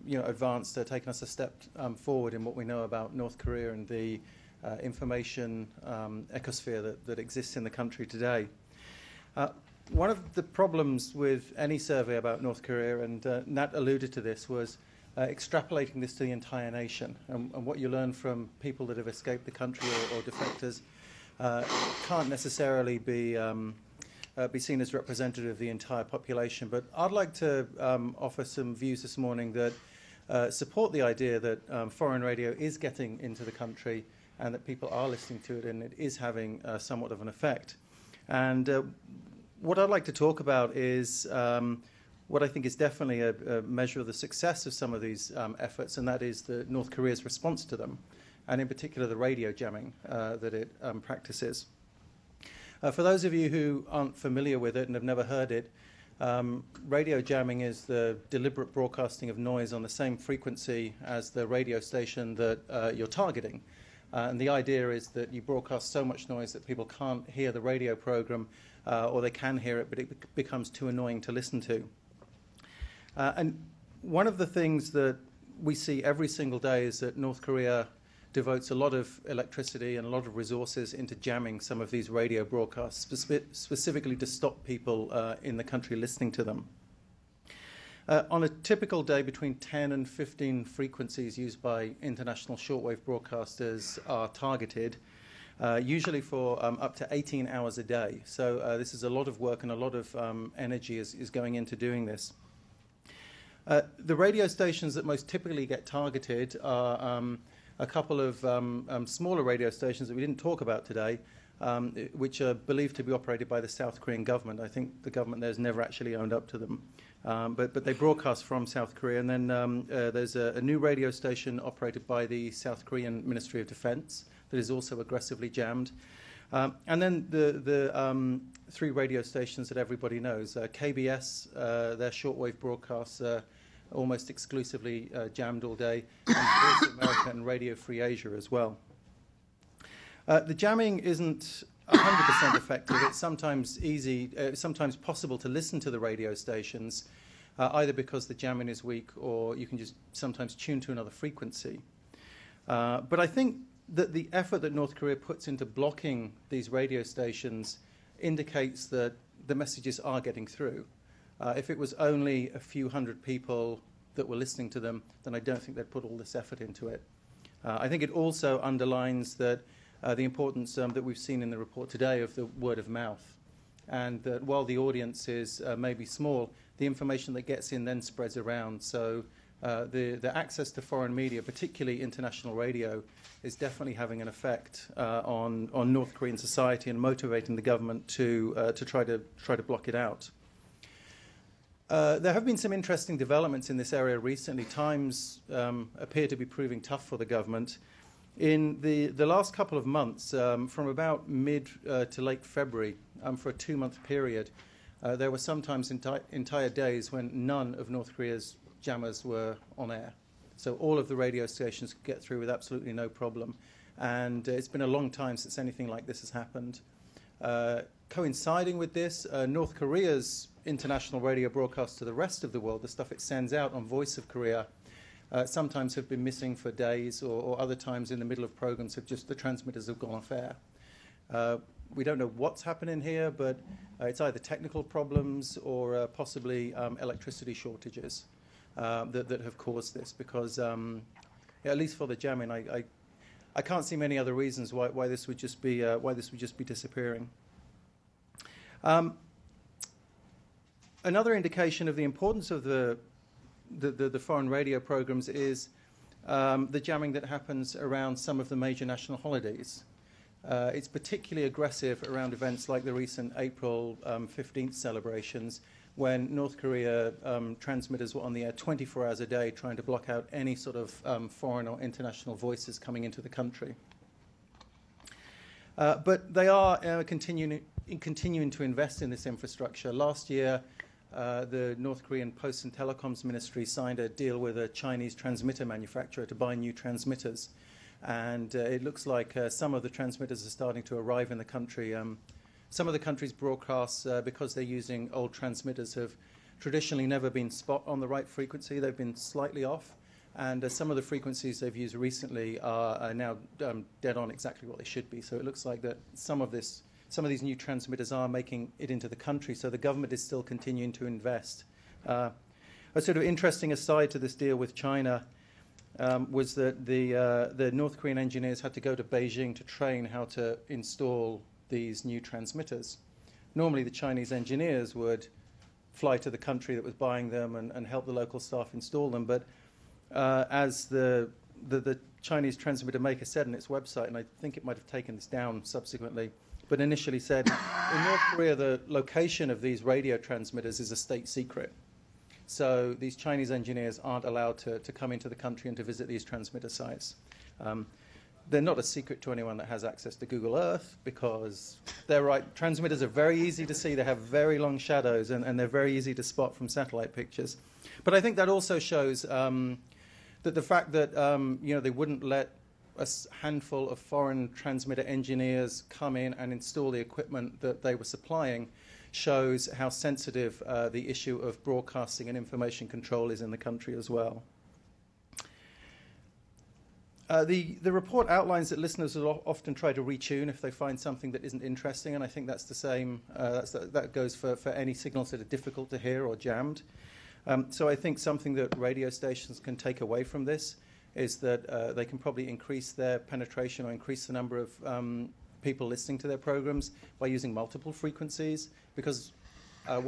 advanced, taken us a step forward in what we know about North Korea and the information ecosphere that exists in the country today. One of the problems with any survey about North Korea, and Nat alluded to this, was extrapolating this to the entire nation. And what you learn from people that have escaped the country or defectors can't necessarily be seen as representative of the entire population. But I'd like to offer some views this morning that support the idea that foreign radio is getting into the country and that people are listening to it and it is having somewhat of an effect. And what I'd like to talk about is what I think is definitely a measure of the success of some of these efforts, and that is North Korea's response to them, and in particular the radio jamming that it practices. For those of you who aren't familiar with it and have never heard it, radio jamming is the deliberate broadcasting of noise on the same frequency as the radio station that you're targeting. And the idea is that you broadcast so much noise that people can't hear the radio program, or they can hear it, but it becomes too annoying to listen to. And one of the things that we see every single day is that North Korea devotes a lot of electricity and a lot of resources into jamming some of these radio broadcasts, specifically to stop people in the country listening to them. On a typical day, between 10 and 15 frequencies used by international shortwave broadcasters are targeted, usually for up to 18 hours a day. So this is a lot of work, and a lot of energy is going into doing this. The radio stations that most typically get targeted are a couple of smaller radio stations that we didn't talk about today, which are believed to be operated by the South Korean government. I think the government there has never actually owned up to them. But they broadcast from South Korea. And then there's a new radio station operated by the South Korean Ministry of Defense that is also aggressively jammed. And then the three radio stations that everybody knows. KBS, their shortwave broadcasts are almost exclusively jammed all day, and Voice of America and Radio Free Asia as well. The jamming isn't 100% effective. It's sometimes possible to listen to the radio stations, either because the jamming is weak, or you can just sometimes tune to another frequency. But I think that the effort that North Korea puts into blocking these radio stations indicates that the messages are getting through. If it was only a few hundred people that were listening to them, then I don't think they'd put all this effort into it. I think it also underlines that the importance that we've seen in the report today of the word of mouth, and that while the audience is maybe small, the information that gets in then spreads around. So the access to foreign media, particularly international radio, is definitely having an effect on North Korean society and motivating the government to try to block it out. There have been some interesting developments in this area recently. Times appear to be proving tough for the government. In the last couple of months, from about mid to late February, for a 2-month period, there were sometimes entire days when none of North Korea's jammers were on air. So all of the radio stations could get through with absolutely no problem. And it's been a long time since anything like this has happened. Coinciding with this, North Korea's international radio broadcasts to the rest of the world, the stuff it sends out on Voice of Korea, sometimes have been missing for days, or other times in the middle of programs the transmitters have gone off air. We don't know what's happening here, but it's either technical problems or possibly electricity shortages that have caused this. Because at least for the jamming, I can't see many other reasons why this would just be disappearing. Another indication of the importance of the foreign radio programs is the jamming that happens around some of the major national holidays. It's particularly aggressive around events like the recent April 15th celebrations, when North Korea transmitters were on the air 24 hours a day trying to block out any sort of foreign or international voices coming into the country. But they are continuing to invest in this infrastructure. Last year, the North Korean Post and Telecoms Ministry signed a deal with a Chinese transmitter manufacturer to buy new transmitters. And it looks like some of the transmitters are starting to arrive in the country. Some of the country's broadcasts, because they're using old transmitters, have traditionally never been spot on the right frequency. They've been slightly off. And some of the frequencies they've used recently are now dead on exactly what they should be. So it looks like that some of these new transmitters are making it into the country, so the government is still continuing to invest. A sort of interesting aside to this deal with China was that the North Korean engineers had to go to Beijing to train how to install these new transmitters. Normally the Chinese engineers would fly to the country that was buying them and help the local staff install them, but as the Chinese transmitter maker said on its website, and I think it might have taken this down subsequently, but initially said, in North Korea, the location of these radio transmitters is a state secret. So these Chinese engineers aren't allowed to come into the country and to visit these transmitter sites. They're not a secret to anyone that has access to Google Earth, because they're right. Transmitters are very easy to see. They have very long shadows, and they're very easy to spot from satellite pictures. But I think that also shows that the fact that they wouldn't let handful of foreign transmitter engineers come in and install the equipment that they were supplying shows how sensitive the issue of broadcasting and information control is in the country as well. The report outlines that listeners will often try to retune if they find something that isn't interesting, and I think that's the same. That goes for any signals that are difficult to hear or jammed. So I think something that radio stations can take away from this is that they can probably increase their penetration or increase the number of people listening to their programs by using multiple frequencies, because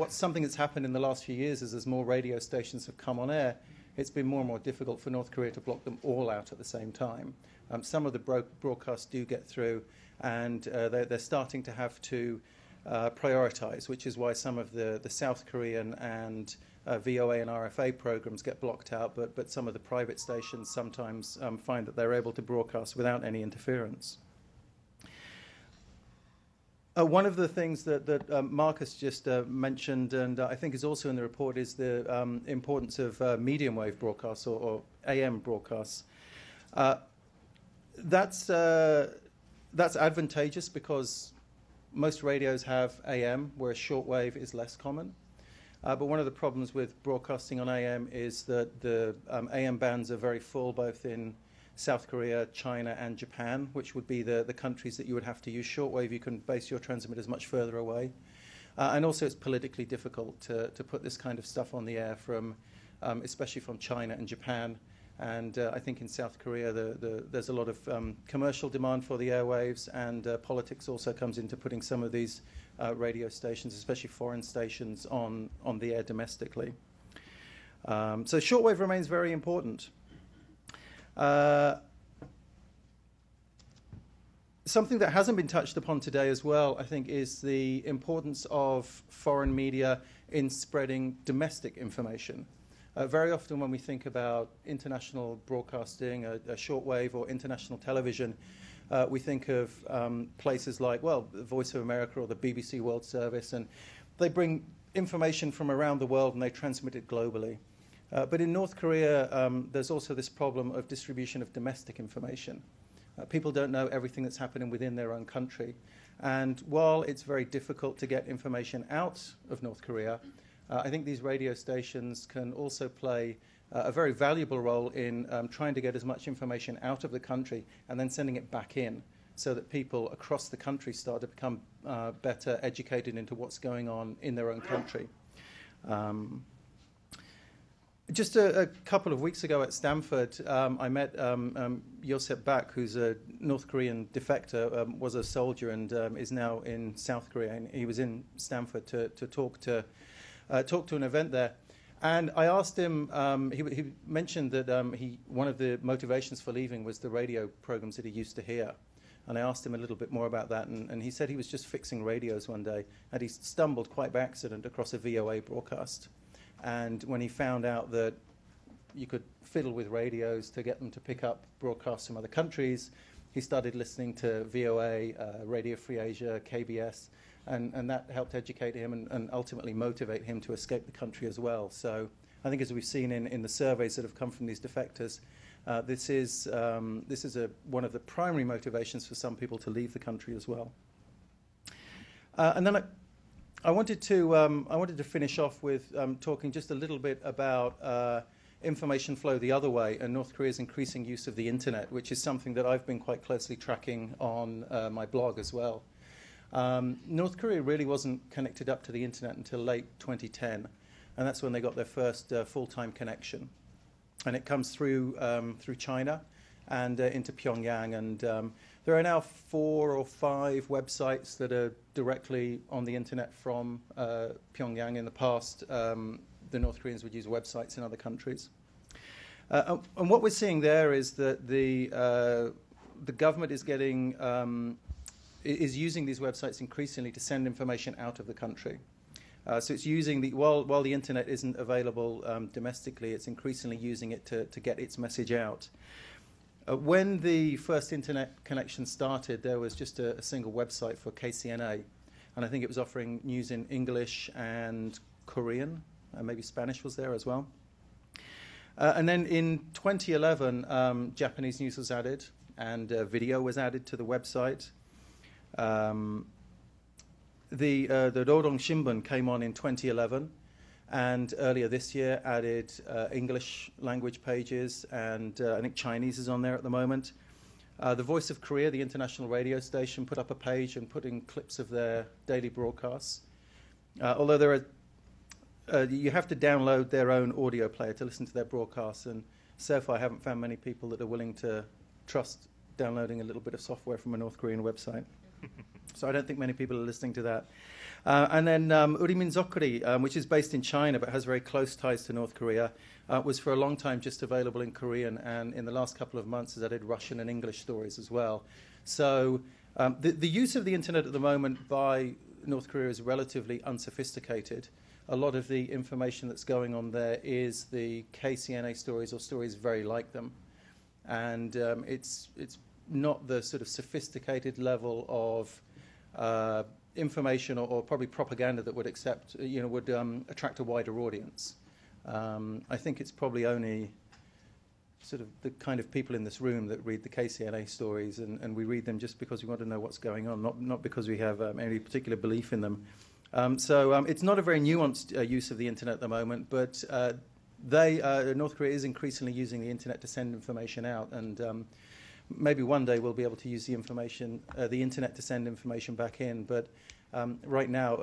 something that's happened in the last few years is as more radio stations have come on air, it's been more and more difficult for North Korea to block them all out at the same time. Some of the broadcasts do get through, and they're starting to have to prioritize, which is why some of the South Korean and VOA and RFA programs get blocked out, but some of the private stations sometimes find that they're able to broadcast without any interference. One of the things that Marcus just mentioned, and I think is also in the report, is the importance of medium wave broadcasts or AM broadcasts. That's advantageous because most radios have AM, whereas shortwave is less common. But one of the problems with broadcasting on AM is that the AM bands are very full, both in South Korea, China, and Japan, which would be the countries that you would have to use shortwave. You can base your transmitters much further away. And also it's politically difficult to put this kind of stuff on the air from, especially from China and Japan. And I think in South Korea there's a lot of commercial demand for the airwaves, and politics also comes into putting some of these radio stations, especially foreign stations, on the air domestically. So shortwave remains very important. Something that hasn't been touched upon today as well, I think, is the importance of foreign media in spreading domestic information. Very often when we think about international broadcasting, a shortwave or international television, we think of places like, well, the Voice of America or the BBC World Service, and they bring information from around the world and they transmit it globally. But in North Korea, there's also this problem of distribution of domestic information. People don't know everything that's happening within their own country. And while it's very difficult to get information out of North Korea, I think these radio stations can also play a very valuable role in trying to get as much information out of the country and then sending it back in, so that people across the country start to become better educated into what's going on in their own country. Just a couple of weeks ago at Stanford, I met Josep Bak, who's a North Korean defector, was a soldier and is now in South Korea. And he was in Stanford to talk to an event there. And I asked him, he mentioned that one of the motivations for leaving was the radio programs that he used to hear. And I asked him a little bit more about that, and he said he was just fixing radios one day, and he stumbled quite by accident across a VOA broadcast. And when he found out that you could fiddle with radios to get them to pick up broadcasts from other countries, he started listening to VOA, Radio Free Asia, KBS, and that helped educate him and ultimately motivate him to escape the country as well. So I think, as we've seen in the surveys that have come from these defectors, this is one of the primary motivations for some people to leave the country as well. And then I wanted to finish off with talking just a little bit about information flow the other way and North Korea's increasing use of the internet, which is something that I've been quite closely tracking on my blog as well. North Korea really wasn't connected up to the internet until late 2010, and that's when they got their first full-time connection. And it comes through China and into Pyongyang, and there are now 4 or 5 websites that are directly on the internet from Pyongyang. In the past, the North Koreans would use websites in other countries. And what we're seeing there is that the government is using these websites increasingly to send information out of the country. So it's using while the internet isn't available domestically, it's increasingly using it to get its message out. When the first internet connection started, there was just a single website for KCNA, and I think it was offering news in English and Korean, maybe Spanish was there as well. And then in 2011, Japanese news was added, and video was added to the website. The Rodong Shimbun came on in 2011, and earlier this year added English language pages, and I think Chinese is on there at the moment. The Voice of Korea, the international radio station, put up a page and put in clips of their daily broadcasts. Although there are, you have to download their own audio player to listen to their broadcasts, and so far I haven't found many people that are willing to trust downloading a little bit of software from a North Korean website. So I don't think many people are listening to that. And then Urimin Zokuri, which is based in China but has very close ties to North Korea, was for a long time just available in Korean, and in the last couple of months has added Russian and English stories as well. So the use of the internet at the moment by North Korea is relatively unsophisticated. A lot of the information that's going on there is the KCNA stories or stories very like them. And it's not the sort of sophisticated level of information or probably propaganda that would attract a wider audience. I think it's probably only sort of the kind of people in this room that read the KCNA stories, and we read them just because we want to know what's going on, not because we have any particular belief in them. So it's not a very nuanced use of the internet at the moment, but North Korea is increasingly using the internet to send information out, and maybe one day we'll be able to use the internet to send information back in. But right now,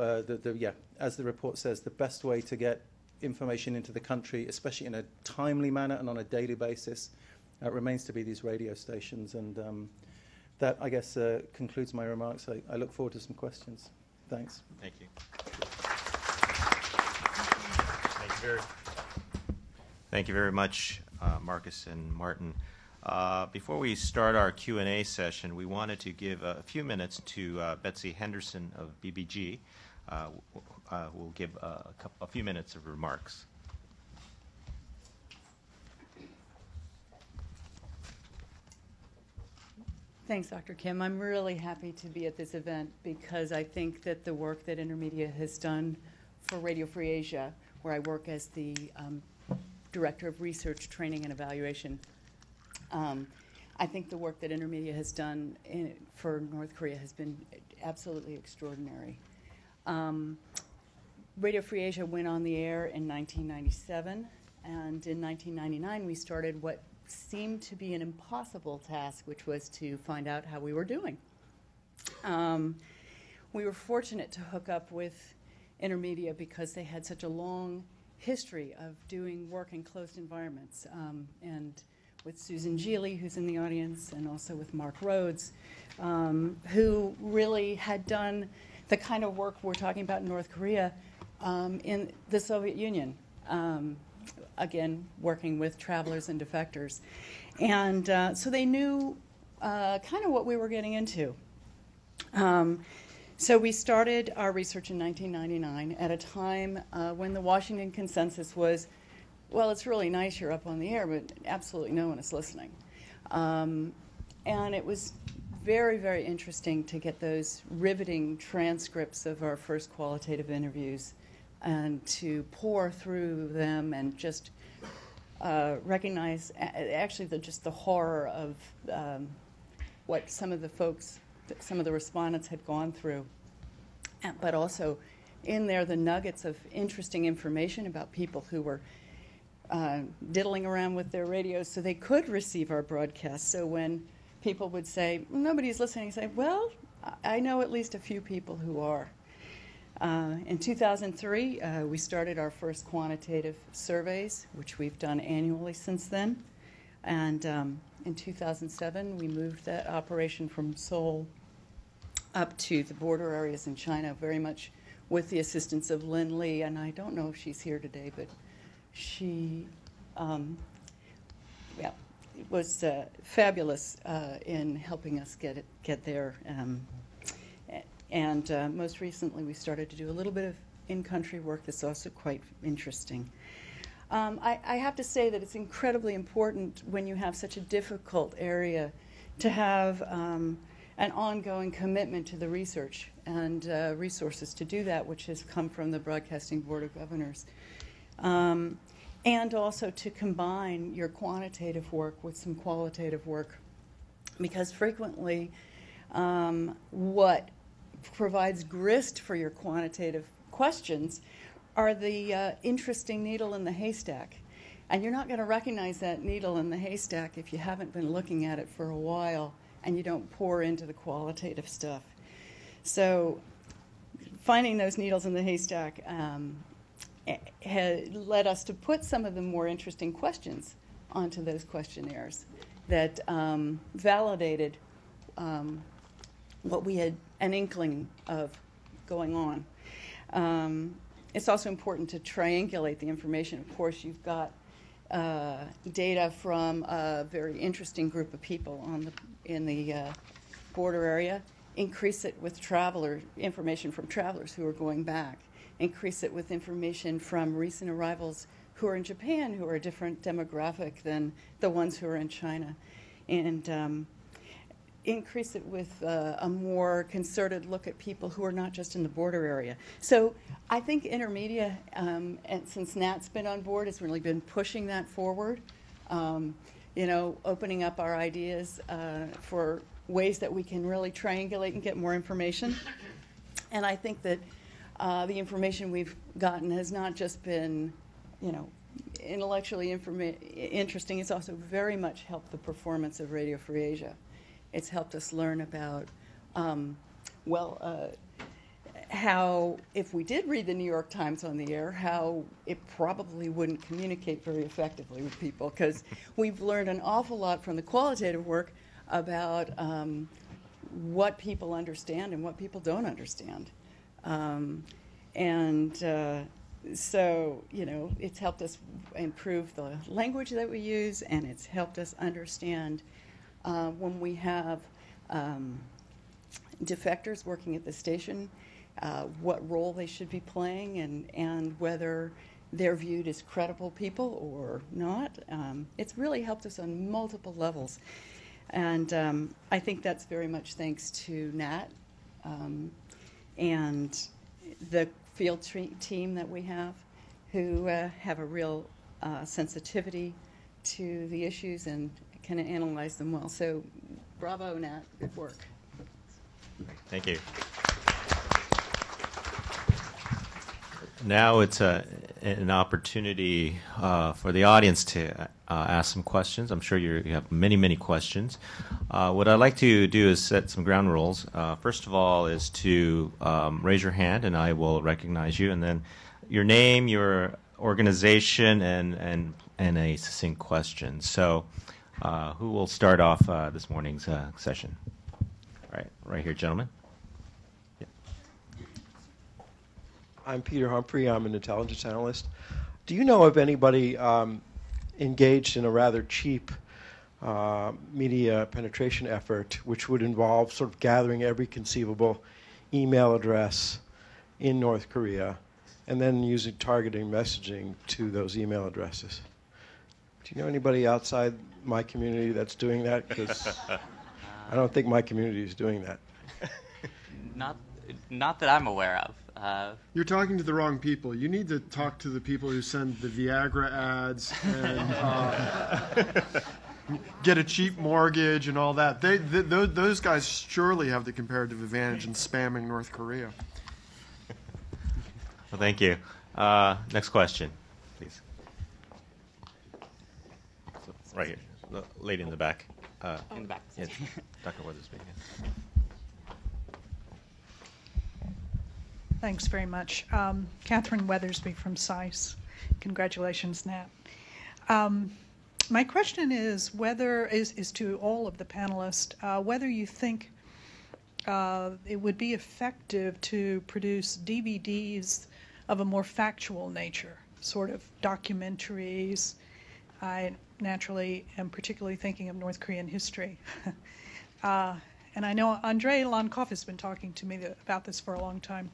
as the report says, the best way to get information into the country, especially in a timely manner and on a daily basis, remains to be these radio stations. And that, I guess, concludes my remarks. I look forward to some questions. Thanks. Thank you. Thank you very much, Marcus and Martin. Before we start our Q&A session, we wanted to give a few minutes to Betsy Henderson of BBG, who will give a few minutes of remarks. Thanks, Dr. Kim. I'm really happy to be at this event because I think that the work that InterMedia has done for Radio Free Asia, where I work as the Director of Research, Training, and Evaluation, I think the work that InterMedia has done for North Korea has been absolutely extraordinary. Radio Free Asia went on the air in 1997, and in 1999 we started what seemed to be an impossible task, which was to find out how we were doing. We were fortunate to hook up with InterMedia because they had such a long history of doing work in closed environments, and with Susan Geely, who's in the audience, and also with Mark Rhodes, who really had done the kind of work we're talking about in North Korea in the Soviet Union. Again, working with travelers and defectors. And so they knew kind of what we were getting into. So we started our research in 1999 at a time when the Washington consensus was, well, it's really nice you're up on the air, but absolutely no one is listening. And it was very, very interesting to get those riveting transcripts of our first qualitative interviews and to pour through them and just recognize actually just the horror of what some of the folks, some of the respondents had gone through, but also in there the nuggets of interesting information about people who were diddling around with their radios so they could receive our broadcasts. So when people would say, nobody's listening, say, well, I know at least a few people who are. In 2003, we started our first quantitative surveys, which we've done annually since then. And in 2007, we moved that operation from Seoul up to the border areas in China, very much with the assistance of Lynn Lee. And I don't know if she's here today, but she was fabulous in helping us get there. And most recently, we started to do a little bit of in-country work that's also quite interesting. I have to say that it's incredibly important when you have such a difficult area to have an ongoing commitment to the research and resources to do that, which has come from the Broadcasting Board of Governors. And also to combine your quantitative work with some qualitative work because frequently what provides grist for your quantitative questions are the interesting needle in the haystack. And you're not going to recognize that needle in the haystack if you haven't been looking at it for a while and you don't pour into the qualitative stuff. So finding those needles in the haystack had led us to put some of the more interesting questions onto those questionnaires that validated what we had an inkling of going on. It's also important to triangulate the information. Of course, you've got data from a very interesting group of people in the border area. Increase it with information from travelers who are going back. Increase it with information from recent arrivals who are in Japan, who are a different demographic than the ones who are in China. And increase it with a more concerted look at people who are not just in the border area. So I think InterMedia, and since Nat's been on board, has really been pushing that forward, opening up our ideas for ways that we can really triangulate and get more information. And I think that the information we've gotten has not just been, intellectually interesting, it's also very much helped the performance of Radio Free Asia. It's helped us learn about, how, if we did read the New York Times on the air, how it probably wouldn't communicate very effectively with people, because we've learned an awful lot from the qualitative work about what people understand and what people don't understand. So, it's helped us improve the language that we use, and it's helped us understand when we have defectors working at the station, what role they should be playing and whether they're viewed as credible people or not. It's really helped us on multiple levels. And I think that's very much thanks to Nat and the field team that we have, who have a real sensitivity to the issues and can analyze them well. So bravo, Nat. Good work. Thank you. Now it's an opportunity for the audience to ask some questions. I'm sure you have many, many questions. What I'd like to do is set some ground rules. First of all is to raise your hand, and I will recognize you, and then your name, your organization, and a succinct question. So who will start off this morning's session? All right here, gentlemen. I'm Peter Humphrey. I'm an intelligence analyst. Do you know of anybody engaged in a rather cheap media penetration effort which would involve sort of gathering every conceivable email address in North Korea and then using targeting messaging to those email addresses? Do you know anybody outside my community that's doing that? Because I don't think my community is doing that. Not that I'm aware of. You're talking to the wrong people. You need to talk to the people who send the Viagra ads and get a cheap mortgage and all that. Those guys surely have the comparative advantage in spamming North Korea. Well, thank you. Next question, please. So, right here, the lady in the back. In the back. Yes, Dr. Weathersby. Yeah. Thanks very much. Catherine Weathersby from SICE. Congratulations, Nat. My question is is to all of the panelists, whether you think it would be effective to produce DVDs of a more factual nature, sort of documentaries. I naturally am particularly thinking of North Korean history. And I know Andrei Lankov has been talking to me about this for a long time,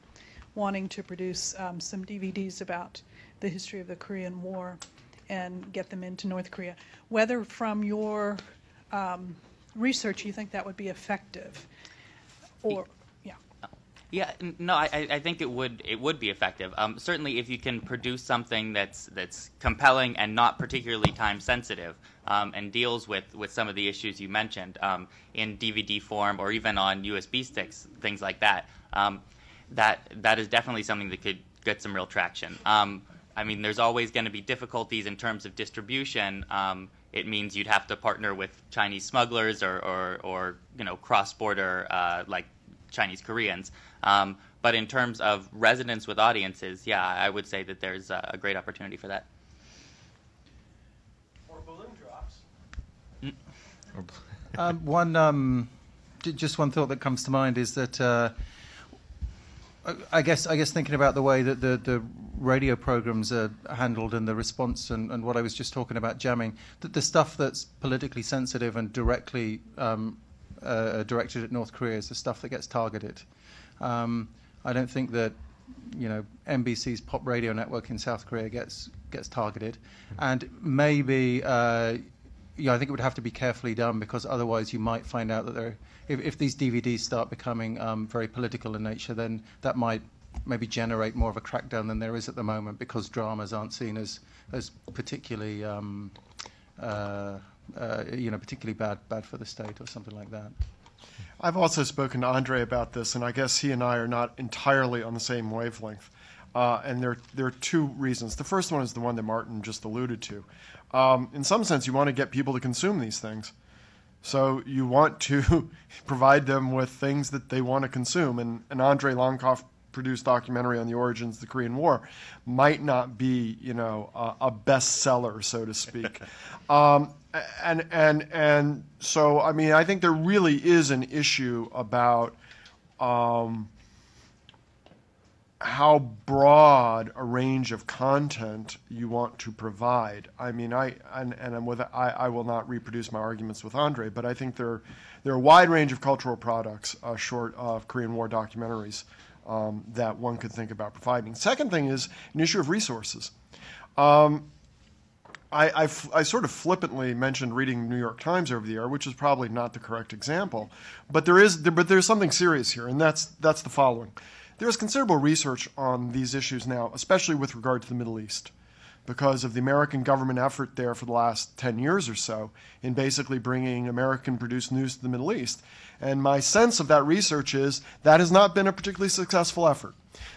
wanting to produce some DVDs about the history of the Korean War and get them into North Korea. Whether from your research you think that would be effective, or Yeah, no, I think it would be effective. Certainly, if you can produce something that's compelling and not particularly time sensitive, and deals with some of the issues you mentioned in DVD form or even on USB sticks, things like that. That is definitely something that could get some real traction. I mean, there's always going to be difficulties in terms of distribution. It means you'd have to partner with Chinese smugglers or cross-border like Chinese Koreans. But in terms of resonance with audiences, yeah, I would say that there's a great opportunity for that. Or balloon drops. Just one thought that comes to mind is that I guess thinking about the way that the radio programs are handled and the response and what I was just talking about jamming, that the stuff that's politically sensitive and directly directed at North Korea is the stuff that gets targeted. I don't think that NBC's pop radio network in South Korea gets targeted, and maybe I think it would have to be carefully done, because otherwise you might find out that if these DVDs start becoming very political in nature, then that might maybe generate more of a crackdown than there is at the moment, because dramas aren't seen as particularly particularly bad for the state or something like that. I've also spoken to Andre about this, and I guess he and I are not entirely on the same wavelength. And there are two reasons. The first one is the one that Martin just alluded to. In some sense, you want to get people to consume these things. So you want to provide them with things that they want to consume. And an Andrei Lonkoff produced documentary on the origins of the Korean War might not be, a bestseller, so to speak. And so, I mean, I think there really is an issue about how broad a range of content you want to provide. I mean, I will not reproduce my arguments with Andre, but I think there are a wide range of cultural products short of Korean War documentaries that one could think about providing. Second thing is an issue of resources. I sort of flippantly mentioned reading New York Times over the air, which is probably not the correct example, but there's something serious here, and that's the following. There's considerable research on these issues now, especially with regard to the Middle East, because of the American government effort there for the last 10 years or so in basically bringing American-produced news to the Middle East. And my sense of that research is that has not been a particularly successful effort.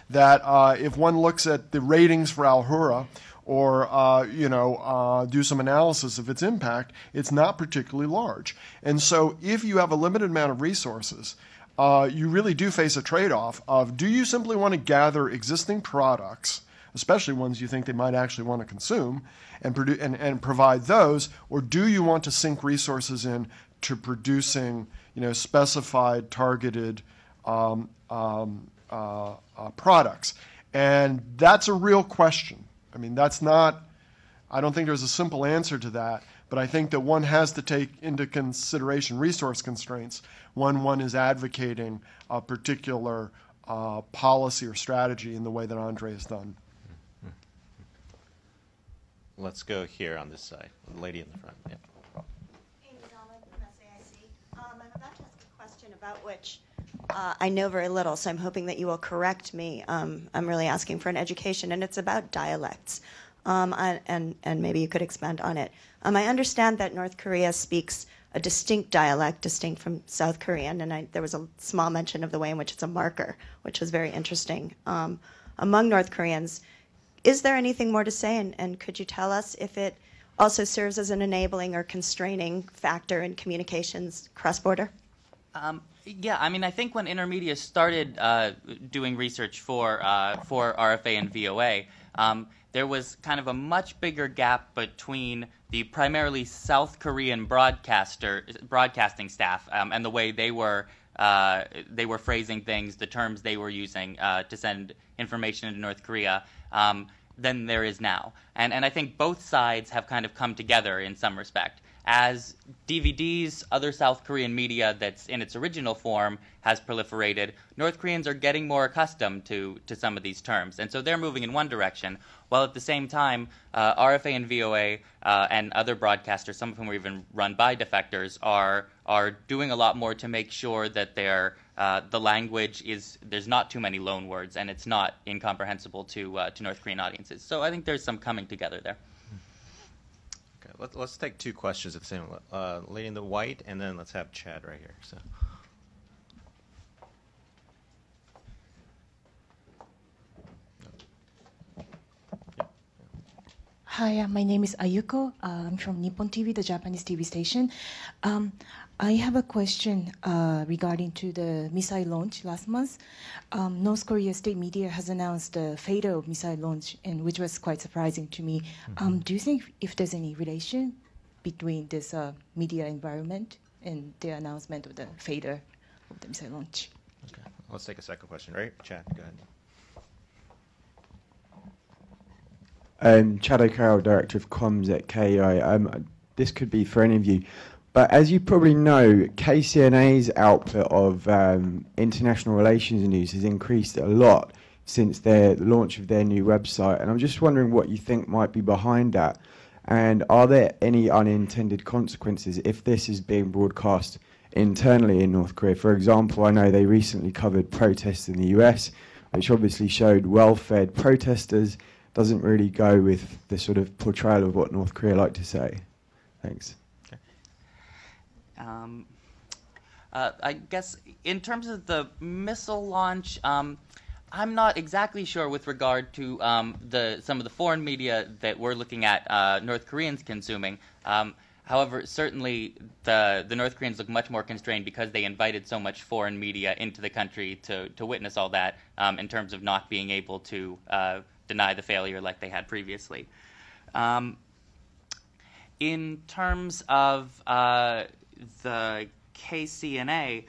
That if one looks at the ratings for Al-Hura or do some analysis of its impact, it's not particularly large. And so if you have a limited amount of resources, you really do face a trade-off of, do you simply want to gather existing products, especially ones you think they might actually want to consume, and provide those, or do you want to sink resources in to producing specified, targeted products? And that's a real question. I mean, I don't think there's a simple answer to that, but I think that one has to take into consideration resource constraints when one is advocating a particular policy or strategy in the way that Andre has done. Let's go here on this side. The lady in the front. Yeah. Amy Donald from SAIC. I'm about to ask a question about which I know very little, so I'm hoping that you will correct me. I'm really asking for an education, and it's about dialects. And maybe you could expand on it. I understand that North Korea speaks a distinct dialect, distinct from South Korean, and there was a small mention of the way in which it's a marker, which was very interesting. Among North Koreans, is there anything more to say, and could you tell us if it also serves as an enabling or constraining factor in communications cross-border? Yeah, I mean, I think when InterMedia started doing research for RFA and VOA, there was kind of a much bigger gap between the primarily South Korean broadcasting staff and the way they were phrasing things, the terms they were using to send information into North Korea, than there is now. And I think both sides have kind of come together in some respect. As DVDs, other South Korean media that's in its original form has proliferated, North Koreans are getting more accustomed to some of these terms. And so they're moving in one direction, while at the same time, RFA and VOA and other broadcasters, some of whom are even run by defectors, are doing a lot more to make sure that they're the language there's not too many loan words, and it's not incomprehensible to North Korean audiences. So I think there's some coming together there. Okay, let's take two questions at the same lady in the white, and then let's have Chad right here. So. Hi, my name is Ayuko. I'm from Nippon TV, the Japanese TV station. I have a question regarding to the missile launch last month. North Korea state media has announced the failure of missile launch, and which was quite surprising to me. Do you think if there's any relation between this media environment and the announcement of the failure of the missile launch? Okay, let's take a second question, right? Chad, go ahead. Chad O'Carroll, Director of Comms at KEI. This could be for any of you. But as you probably know, KCNA's output of international relations news has increased a lot since the launch of their new website. And I'm just wondering what you think might be behind that. And are there any unintended consequences if this is being broadcast internally in North Korea? For example, I know they recently covered protests in the US, which obviously showed well-fed protesters. Doesn't really go with the sort of portrayal of what North Korea like to say. Thanks. Okay. I guess in terms of the missile launch, I'm not exactly sure with regard to some of the foreign media that we're looking at North Koreans consuming. However, certainly the North Koreans look much more constrained because they invited so much foreign media into the country to witness all that in terms of not being able to deny the failure like they had previously. In terms of the KCNA,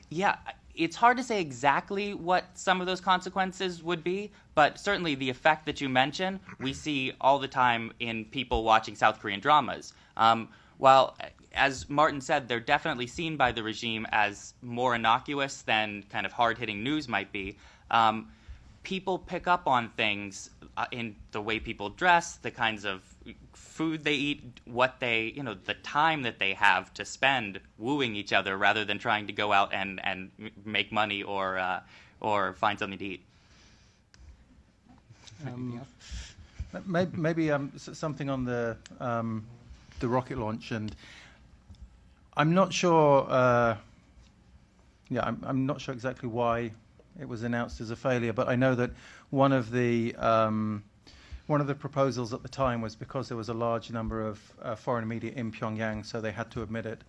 yeah, it's hard to say exactly what some of those consequences would be, but certainly the effect that you mentioned, we see all the time in people watching South Korean dramas. While, as Martin said, they're definitely seen by the regime as more innocuous than kind of hard-hitting news might be. People pick up on things in the way people dress, the kinds of food they eat, the time that they have to spend wooing each other rather than trying to go out and make money or find something to eat. Maybe something on the rocket launch, and I'm not sure. I'm not sure exactly why it was announced as a failure, but I know that one of the proposals at the time was because there was a large number of foreign media in Pyongyang, so they had to admit it.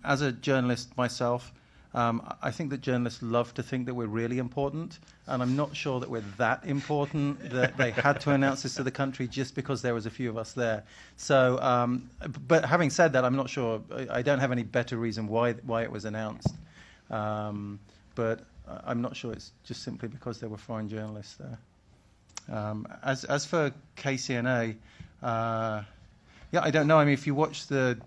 As a journalist myself, I think that journalists love to think that we're really important, and I'm not sure that we're that important that they had to announce this to the country just because there was a few of us there. So, but having said that, I'm not sure. I don't have any better reason why it was announced. But I'm not sure it's just simply because there were foreign journalists there. As for KCNA, I don't know. I mean, if you watch the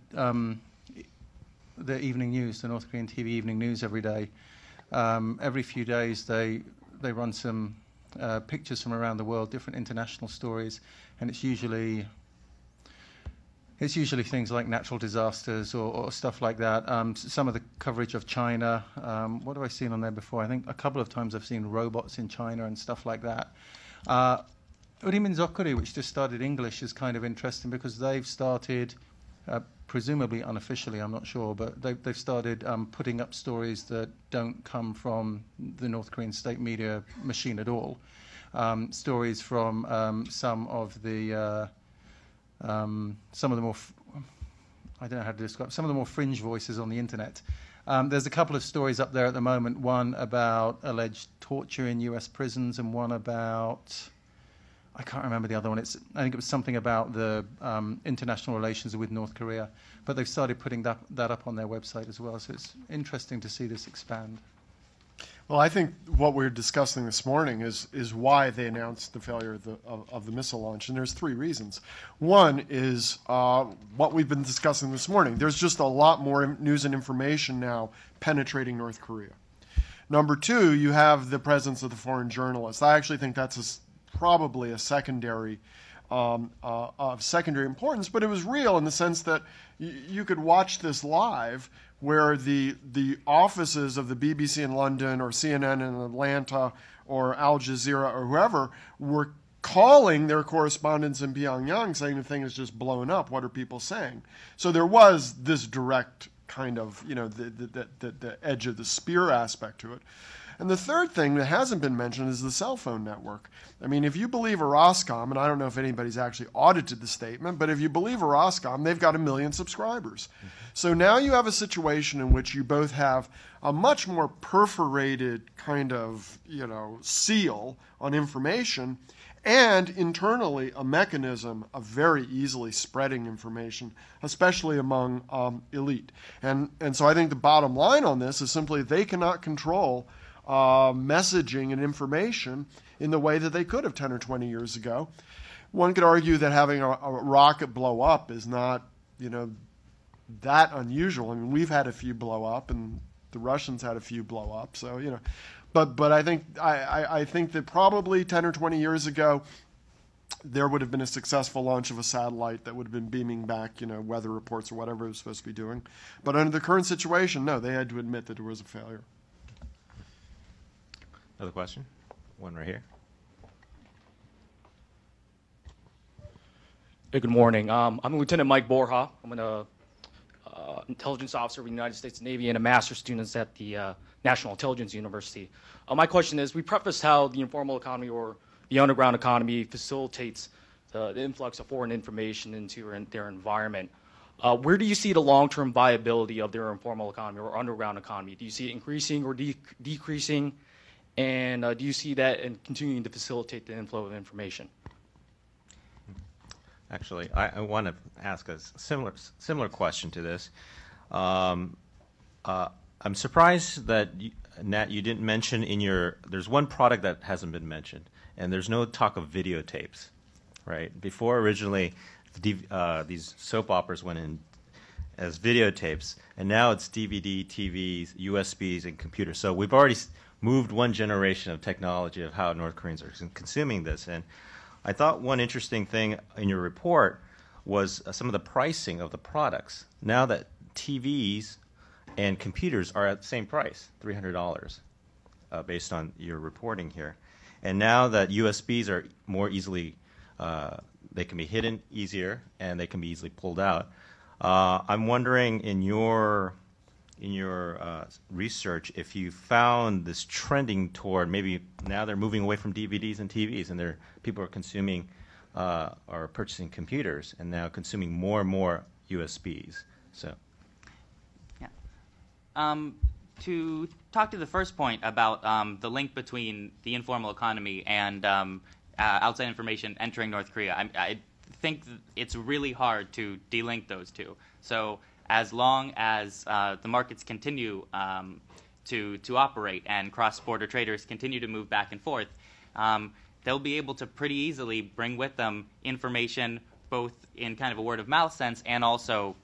evening news, the North Korean TV evening news every day, every few days they run some pictures from around the world, different international stories, and it's usually things like natural disasters or stuff like that. Some of the coverage of China. What have I seen on there before? I think a couple of times I've seen robots in China and stuff like that. Urimin Zokuri, which just started English, is kind of interesting because they've started, presumably unofficially, I'm not sure, but they've started putting up stories that don't come from the North Korean state media machine at all. Stories from some of the more, I don't know how to describe, some of the more fringe voices on the internet. There's a couple of stories up there at the moment, one about alleged torture in US prisons and one about, I can't remember the other one. I think it was something about the international relations with North Korea. But they've started putting that up on their website as well, so it's interesting to see this expand. Well, I think what we're discussing this morning is why they announced the failure of the missile launch, and there's three reasons. One is what we've been discussing this morning. There's just a lot more news and information now penetrating North Korea. Number two, you have the presence of the foreign journalists. I actually think that's probably a secondary of secondary importance, but it was real in the sense that you could watch this live where the offices of the BBC in London or CNN in Atlanta or Al Jazeera or whoever were calling their correspondents in Pyongyang saying the thing is just blown up. What are people saying? So there was this direct kind of, the edge of the spear aspect to it. And the third thing that hasn't been mentioned is the cell phone network. I mean, if you believe Roscom, and I don't know if anybody's actually audited the statement, but if you believe Roscom, they've got 1 million subscribers. Mm-hmm. So now you have a situation in which you both have a much more perforated kind of, seal on information, and internally a mechanism of very easily spreading information, especially among elite. And so I think the bottom line on this is simply they cannot control messaging and information in the way that they could have 10 or 20 years ago. One could argue that having a rocket blow up is not, that unusual. I mean, we've had a few blow up, and the Russians had a few blow up. So, but I think I think that probably 10 or 20 years ago, there would have been a successful launch of a satellite that would have been beaming back, weather reports or whatever it was supposed to be doing. But under the current situation, no, they had to admit that there was a failure. Another question? One right here. Hey, good morning. I'm Lieutenant Mike Borja. I'm an intelligence officer of the United States Navy and a master's student at the National Intelligence University. My question is, we prefaced how the informal economy or the underground economy facilitates the influx of foreign information into their environment. Where do you see the long-term viability of their informal economy or underground economy? Do you see it increasing or decreasing? And do you see that in continuing to facilitate the inflow of information? Actually, I want to ask a similar question to this. I'm surprised that, Nat, you didn't mention there's one product that hasn't been mentioned, and there's no talk of videotapes, right? Before, originally, these soap operas went in as videotapes, and now it's DVD, TVs, USBs, and computers. So we've already moved one generation of technology of how North Koreans are consuming this. And I thought one interesting thing in your report was some of the pricing of the products. Now that TVs and computers are at the same price, $300, based on your reporting here. And now that USBs are more easily, they can be hidden easier and they can be easily pulled out. I'm wondering in your research if you found this trending toward maybe now they're moving away from DVDs and TVs and people are consuming or purchasing computers and now consuming more and more USBs. So, yeah. To talk to the first point about the link between the informal economy and outside information entering North Korea, I think it's really hard to delink those two. So as long as the markets continue to operate and cross-border traders continue to move back and forth, they'll be able to pretty easily bring with them information both in kind of a word-of-mouth sense and also,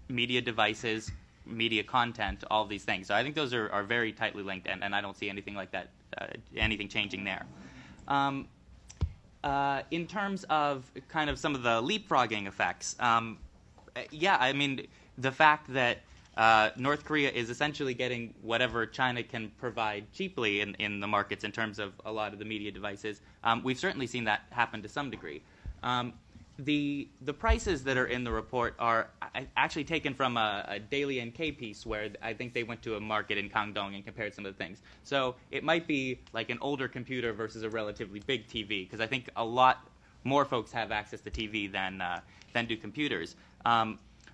media devices, media content, all of these things. So I think those are very tightly linked, and I don't see anything like that, anything changing there. In terms of kind of some of the leapfrogging effects, yeah, I mean, the fact that North Korea is essentially getting whatever China can provide cheaply in the markets in terms of a lot of the media devices, we've certainly seen that happen to some degree. The prices that are in the report are actually taken from a Daily NK piece where I think they went to a market in Kangdong and compared some of the things. So it might be like an older computer versus a relatively big TV, because I think a lot more folks have access to TV than do computers.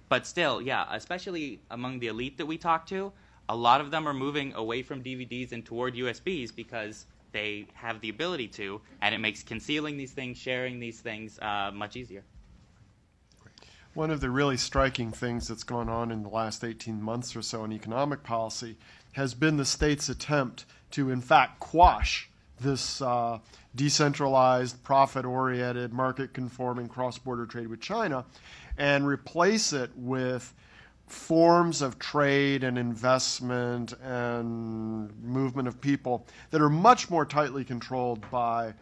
But still, yeah, especially among the elite that we talk to, a lot of them are moving away from DVDs and toward USBs because they have the ability to, and it makes concealing these things, sharing these things much easier. One of the really striking things that's gone on in the last 18 months or so in economic policy has been the state's attempt to, in fact, quash this decentralized, profit-oriented, market-conforming cross-border trade with China and replace it with forms of trade and investment and movement of people that are much more tightly controlled by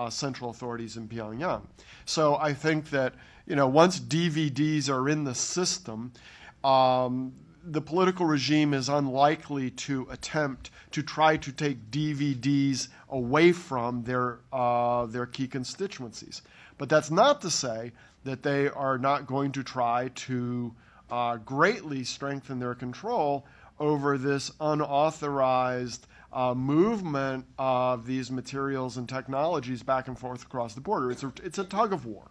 central authorities in Pyongyang. So I think that once DVDs are in the system, the political regime is unlikely to attempt to try to take DVDs away from their key constituencies. But that's not to say that they are not going to try to greatly strengthen their control over this unauthorized movement of these materials and technologies back and forth across the border. It's a tug of war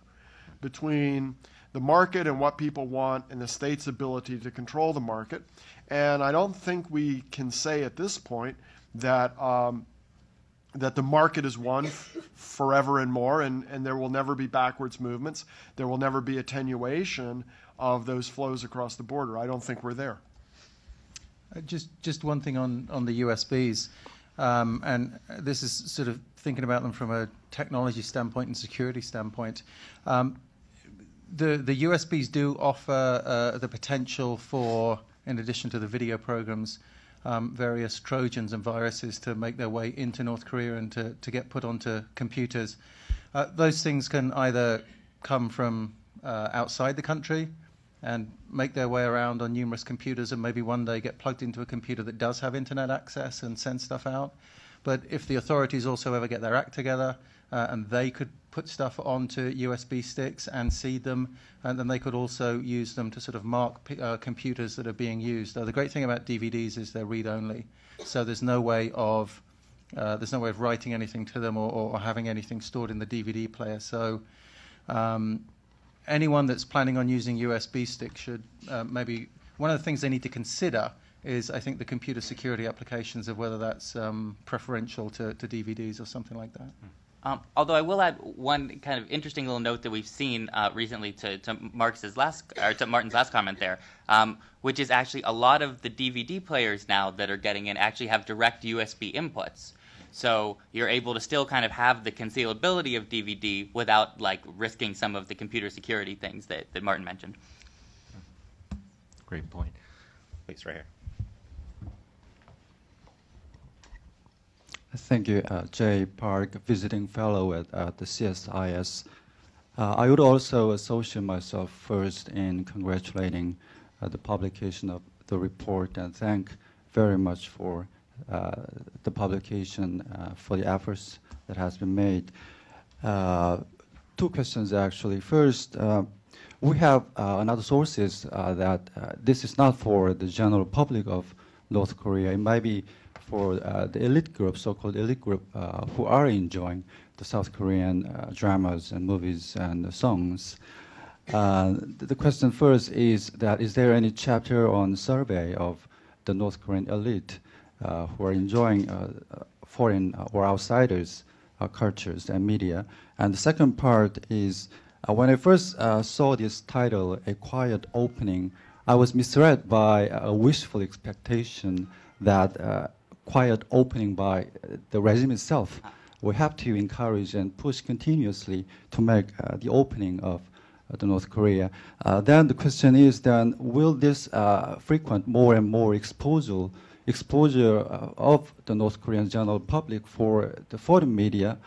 between the market and what people want and the state's ability to control the market. And I don't think we can say at this point that that the market is won forever and more, and there will never be backwards movements. There will never be attenuation of those flows across the border. I don't think we're there. Just one thing on the USBs, and this is sort of thinking about them from a technology standpoint and security standpoint. The USBs do offer the potential for, in addition to the video programs, various Trojans and viruses to make their way into North Korea and to get put onto computers. Those things can either come from outside the country and make their way around on numerous computers and maybe one day get plugged into a computer that does have internet access and send stuff out. But if the authorities also ever get their act together and they could put stuff onto USB sticks and seed them, and then they could also use them to sort of mark computers that are being used. The great thing about DVDs is they're read-only, so there's no way of writing anything to them or having anything stored in the DVD player. So anyone that's planning on using USB sticks should maybe, one of the things they need to consider is, I think, the computer security applications of whether that's preferential to DVDs or something like that. Although I will add one kind of interesting little note that we've seen recently to Martin's last comment there, which is actually a lot of the DVD players now that are getting in actually have direct USB inputs. So you're able to still kind of have the concealability of DVD without risking some of the computer security things that Martin mentioned. Great point. Please, right here. Thank you, Jay Park, visiting fellow at the CSIS. I would also associate myself first in congratulating the publication of the report and thank very much for the publication, for the efforts that has been made. Two questions, actually. First, we have another sources that this is not for the general public of North Korea. It might be for the elite group, so-called elite group, who are enjoying the South Korean dramas and movies and songs. The question first is that, is there any chapter on survey of the North Korean elite who are enjoying foreign or outsiders' cultures and media? And the second part is, when I first saw this title, A Quiet Opening, I was misled by a wishful expectation that quiet opening by the regime itself. We have to encourage and push continuously to make the opening of the North Korea. Then the question is, then will this frequent more and more exposure of the North Korean general public for the foreign media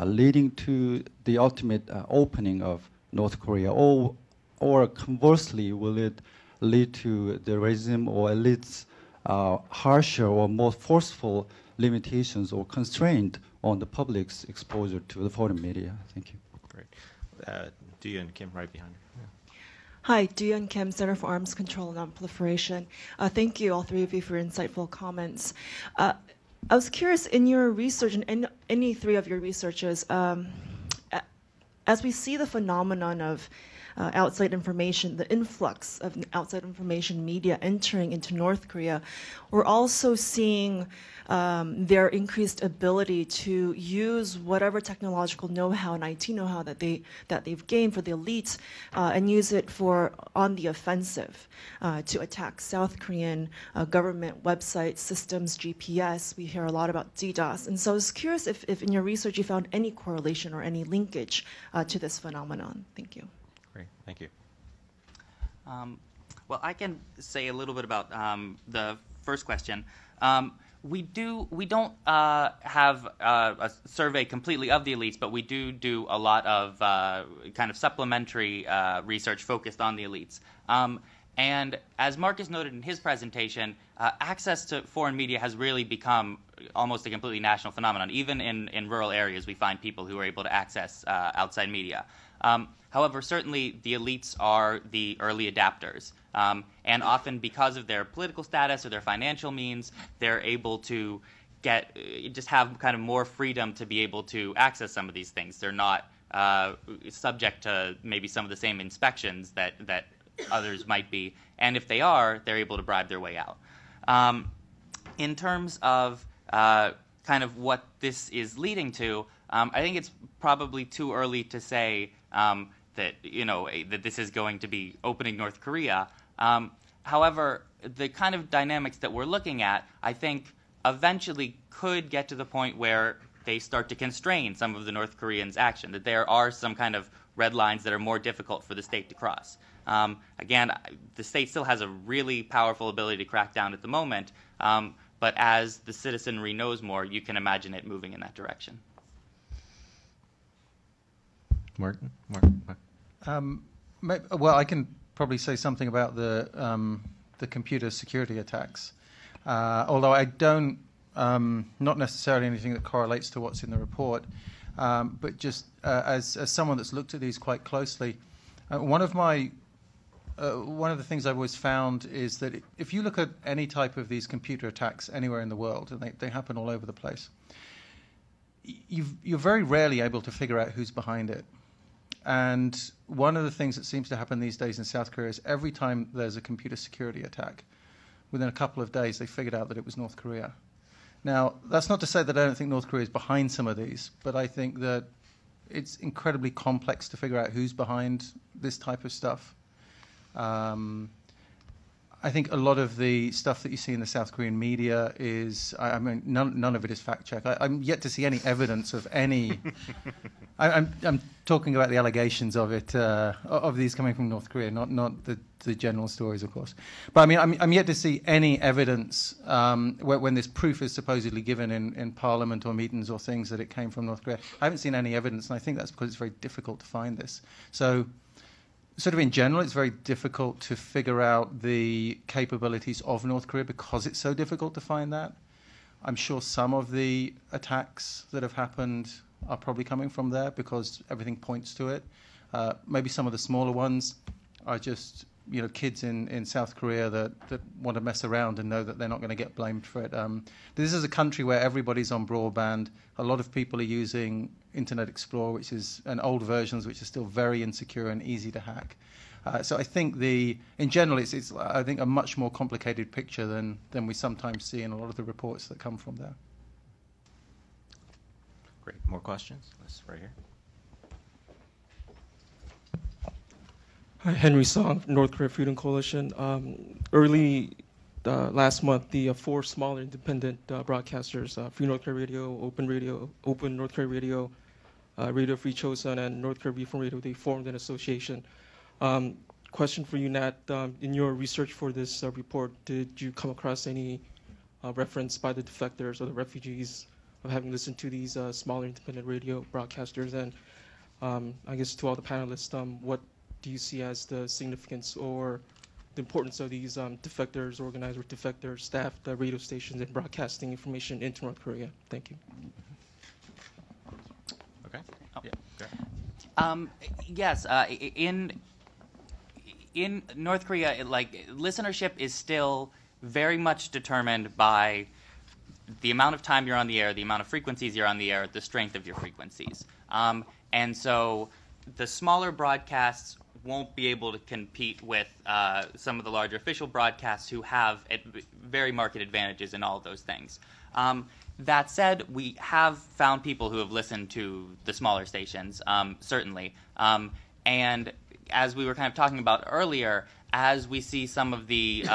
leading to the ultimate opening of North Korea, or conversely, will it lead to the regime or elites harsher or more forceful limitations or constraint on the public's exposure to the foreign media? Thank you. Great. Duyun Kim, right behind you. Yeah. Hi, Duyun Kim, Center for Arms Control and Non-Proliferation. Thank you, all three of you, for your insightful comments. I was curious, in your research, and any three of your researchers, as we see the phenomenon of outside information, the influx of outside information media entering into North Korea, we're also seeing their increased ability to use whatever technological know-how and IT know-how that they've gained for the elites and use it on the offensive to attack South Korean government websites, systems, GPS. We hear a lot about DDoS. And so I was curious if in your research you found any correlation or any linkage to this phenomenon. Thank you. Great, thank you. Well, I can say a little bit about the first question. We don't have a survey completely of the elites, but we do a lot of kind of supplementary research focused on the elites. And as Marcus noted in his presentation, access to foreign media has really become almost a completely national phenomenon. Even in rural areas, we find people who are able to access outside media. However, certainly the elites are the early adapters. And often because of their political status or their financial means, they're able to just have kind of more freedom to be able to access some of these things. They're not subject to maybe some of the same inspections that others might be, and if they are, they're able to bribe their way out. In terms of kind of what this is leading to, I think it's probably too early to say that this is going to be opening North Korea. However, the kind of dynamics that we're looking at, I think, eventually could get to the point where they start to constrain some of the North Koreans' action, that there are some kind of red lines that are more difficult for the state to cross. Again, the state still has a really powerful ability to crack down at the moment, but as the citizenry knows more, you can imagine it moving in that direction. Martin? Well, I can probably say something about the computer security attacks, although I don't, not necessarily anything that correlates to what's in the report, but just as someone that's looked at these quite closely, one of the things I've always found is that if you look at any type of these computer attacks anywhere in the world, and they happen all over the place, you're very rarely able to figure out who's behind it. And one of the things that seems to happen these days in South Korea is every time there's a computer security attack, within a couple of days they figured out that it was North Korea. Now, that's not to say that I don't think North Korea is behind some of these, but I think that it's incredibly complex to figure out who's behind this type of stuff. I think a lot of the stuff that you see in the South Korean media is, I mean, none of it is fact-checked. I'm yet to see any evidence of any. I'm talking about the allegations of it, of these coming from North Korea, not the general stories, of course. But I mean, I'm yet to see any evidence when this proof is supposedly given in Parliament or meetings or things that it came from North Korea. I haven't seen any evidence, and I think that's because it's very difficult to find this. So, sort of in general, it's very difficult to figure out the capabilities of North Korea because it's so difficult to find that. I'm sure some of the attacks that have happened are probably coming from there because everything points to it. Maybe some of the smaller ones are just kids in South Korea that want to mess around and know that they're not going to get blamed for it. This is a country where everybody's on broadband. A lot of people are using Internet Explorer, which is an old versions, which are still very insecure and easy to hack. So I think in general, it's I think a much more complicated picture than we sometimes see in a lot of the reports that come from there. Great. More questions? Let's right here. Hi, Henry Song, North Korea Freedom Coalition. Early last month, the 4 smaller independent broadcasters, Free North Korea Radio, Open North Korea Radio, Radio Free Chosun, and North Korea Reform Radio, they formed an association. Question for you, Nat. In your research for this report, did you come across any reference by the defectors or the refugees of having listened to these smaller independent radio broadcasters? And I guess to all the panelists, what do you see as the significance or the importance of these defectors, organized or defector staffed radio stations and broadcasting information into North Korea? Thank you. Okay. Oh. Yeah. Yes. In North Korea, listenership is still very much determined by the amount of time you're on the air, the amount of frequencies you're on the air, the strength of your frequencies. And so the smaller broadcasts won't be able to compete with some of the larger official broadcasts who have very market advantages in all of those things. That said, we have found people who have listened to the smaller stations, certainly. And as we were kind of talking about earlier, as we see some of the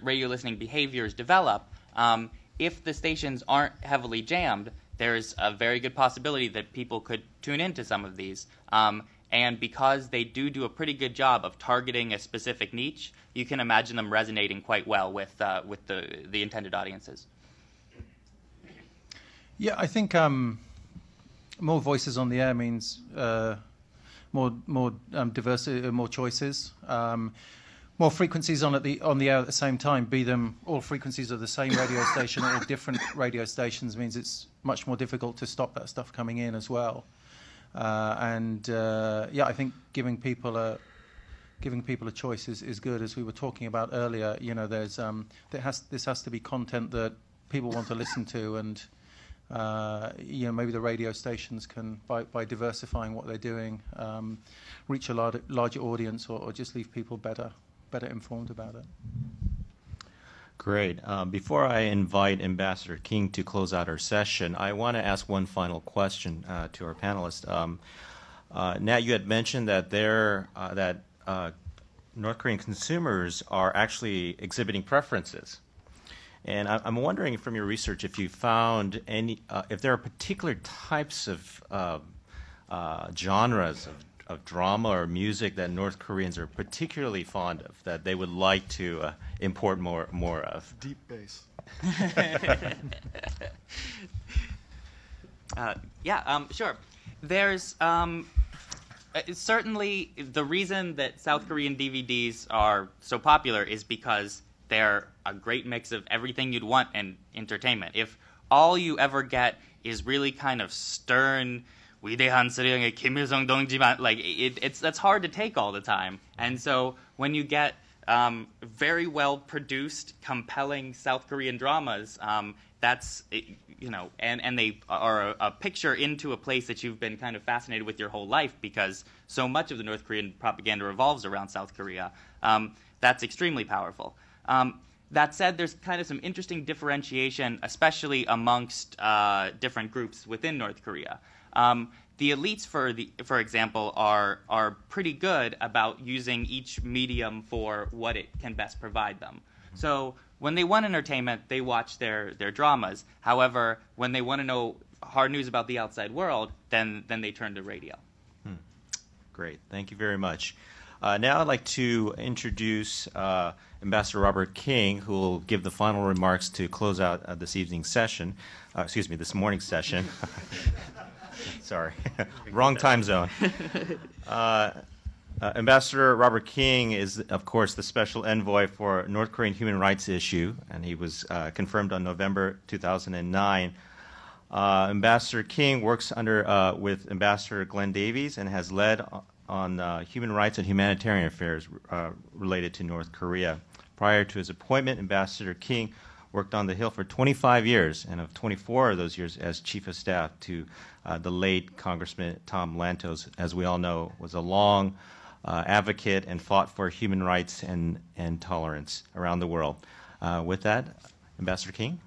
radio listening behaviors develop, if the stations aren't heavily jammed, there's a very good possibility that people could tune into some of these. And because they do a pretty good job of targeting a specific niche, you can imagine them resonating quite well with the intended audiences. Yeah, I think more voices on the air means more diversity, more choices. more frequencies on the air at the same time, be them all frequencies of the same radio station or different radio stations, means it's much more difficult to stop that stuff coming in as well. I think giving people a choice is good. As we were talking about earlier, there's this has to be content that people want to listen to, and maybe the radio stations can, by diversifying what they're doing, reach a larger audience, or just leave people better informed about it. Great. Before I invite Ambassador King to close out our session, I want to ask one final question to our panelists. Nat, you had mentioned that North Korean consumers are actually exhibiting preferences. And I'm wondering from your research if you found if there are particular types of genres of drama or music that North Koreans are particularly fond of, that they would like to import more of. Deep bass. Sure. There's certainly the reason that South Korean DVDs are so popular is because they're a great mix of everything you'd want in entertainment. If all you ever get is really kind of stern, 위대한 수령의 Kim Il-sung 동지만, that's hard to take all the time. And so when you get very well produced, compelling South Korean dramas, and they are a picture into a place that you've been kind of fascinated with your whole life, because so much of the North Korean propaganda revolves around South Korea. That's extremely powerful. That said, there's kind of some interesting differentiation, especially amongst different groups within North Korea. The elites, for example, are pretty good about using each medium for what it can best provide them. So when they want entertainment, they watch their dramas. However, when they want to know hard news about the outside world, then they turn to radio. Great. Thank you very much. Now I'd like to introduce Ambassador Robert King, who will give the final remarks to close out this evening's session. This morning's session. Sorry, wrong time zone. Ambassador Robert King is, of course, the special envoy for North Korean human rights issue, and he was confirmed on November 2009. Ambassador King works with Ambassador Glenn Davies and has led on human rights and humanitarian affairs related to North Korea. Prior to his appointment, Ambassador King worked on the Hill for 25 years, and of 24 of those years as Chief of Staff to the late Congressman Tom Lantos, as we all know, was a long advocate and fought for human rights and tolerance around the world. With that, Ambassador King.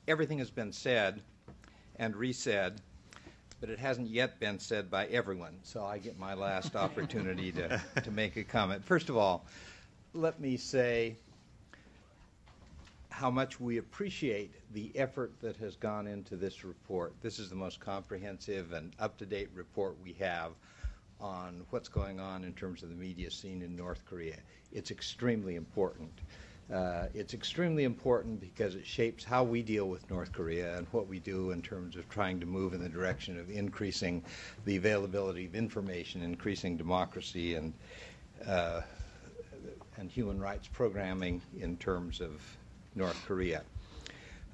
Everything has been said and resaid, but it hasn't yet been said by everyone, so I get my last opportunity to make a comment. First of all, let me say how much we appreciate the effort that has gone into this report. This is the most comprehensive and up-to-date report we have on what's going on in terms of the media scene in North Korea. It's extremely important. It's extremely important because it shapes how we deal with North Korea and what we do in terms of trying to move in the direction of increasing the availability of information, increasing democracy and human rights programming in terms of North Korea.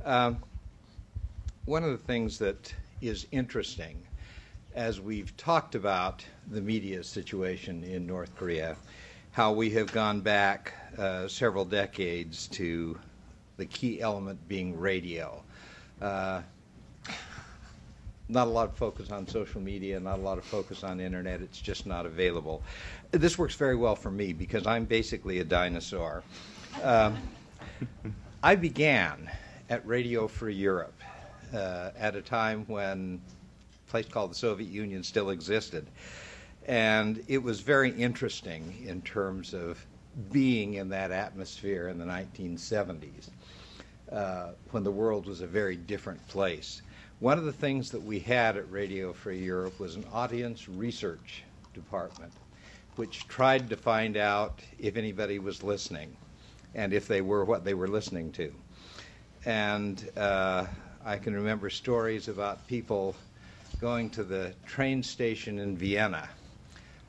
One of the things that is interesting as we've talked about the media situation in North Korea, how we have gone back several decades to the key element being radio. Not a lot of focus on social media, not a lot of focus on internet. It's just not available. This works very well for me because I'm basically a dinosaur. I began at Radio Free Europe at a time when a place called the Soviet Union still existed. And it was very interesting in terms of being in that atmosphere in the 1970s when the world was a very different place. One of the things that we had at Radio Free Europe was an audience research department which tried to find out if anybody was listening. and if they were, what they were listening to. And I can remember stories about people going to the train station in Vienna,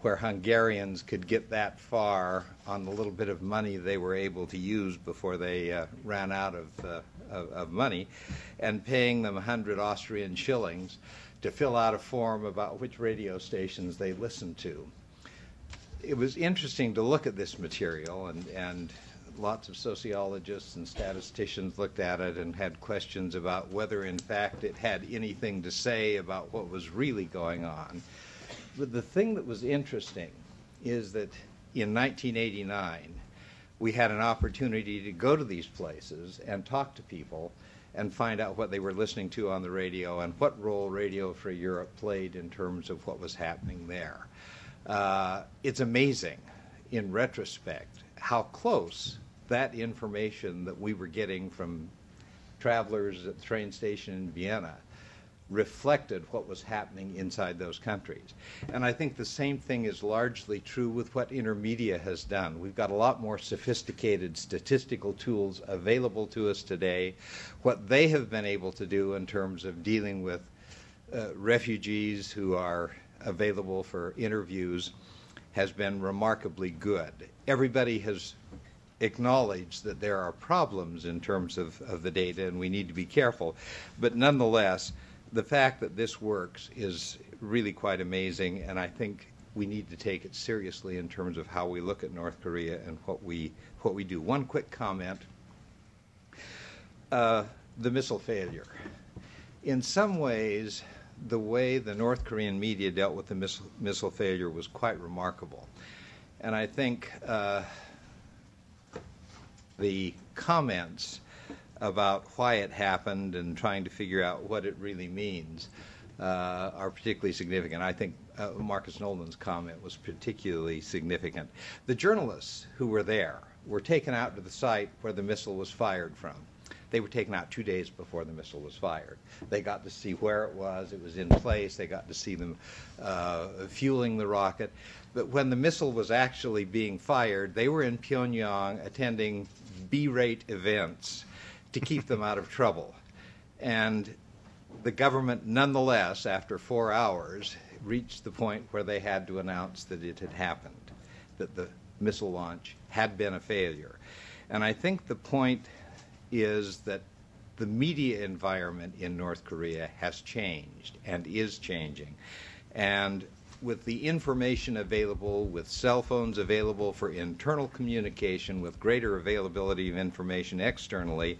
where Hungarians could get that far on the little bit of money they were able to use before they ran out of money, and paying them 100 Austrian shillings to fill out a form about which radio stations they listened to. It was interesting to look at this material, and lots of sociologists and statisticians looked at it and had questions about whether, in fact, it had anything to say about what was really going on. But the thing that was interesting is that in 1989, we had an opportunity to go to these places and talk to people and find out what they were listening to on the radio and what role Radio Free Europe played in terms of what was happening there. It's amazing, in retrospect, how close that information that we were getting from travelers at the train station in Vienna reflected what was happening inside those countries. And I think the same thing is largely true with what InterMedia has done. We've got a lot more sophisticated statistical tools available to us today. What they have been able to do in terms of dealing with refugees who are available for interviews has been remarkably good. Everybody has acknowledged that there are problems in terms of the data, and we need to be careful. But nonetheless, the fact that this works is really quite amazing, and I think we need to take it seriously in terms of how we look at North Korea and what we do. One quick comment. The missile failure. In some ways, the way the North Korean media dealt with the missile failure was quite remarkable. And I think the comments about why it happened and trying to figure out what it really means are particularly significant. I think Marcus Nolan's comment was particularly significant. The journalists who were there were taken out to the site where the missile was fired from. They were taken out 2 days before the missile was fired. They got to see where it was in place, they got to see them fueling the rocket. But when the missile was actually being fired, they were in Pyongyang attending B-rate events to keep them out of trouble. And the government, nonetheless, after 4 hours, reached the point where they had to announce that it had happened, that the missile launch had been a failure. And I think the point is that the media environment in North Korea has changed and is changing. And with the information available, with cell phones available for internal communication, with greater availability of information externally,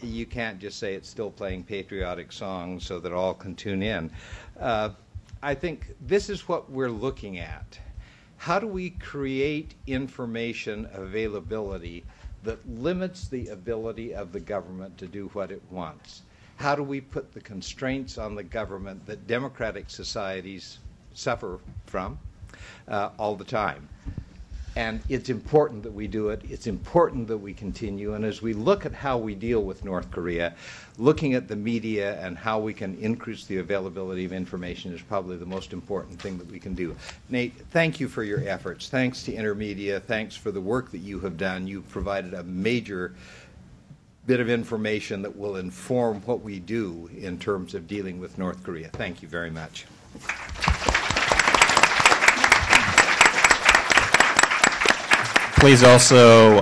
you can't just say it's still playing patriotic songs so that all can tune in. I think this is what we're looking at. How do we create information availability that limits the ability of the government to do what it wants? How do we put the constraints on the government that democratic societies suffer from all the time? And it's important that we do it. It's important that we continue. And as we look at how we deal with North Korea, looking at the media and how we can increase the availability of information is probably the most important thing that we can do. Nate, thank you for your efforts. Thanks to InterMedia. Thanks for the work that you have done. You've provided a major bit of information that will inform what we do in terms of dealing with North Korea. Thank you very much. Please also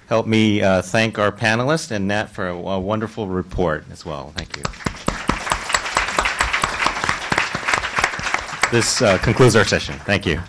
help me thank our panelists and Nat for a wonderful report as well. Thank you. This concludes our session. Thank you.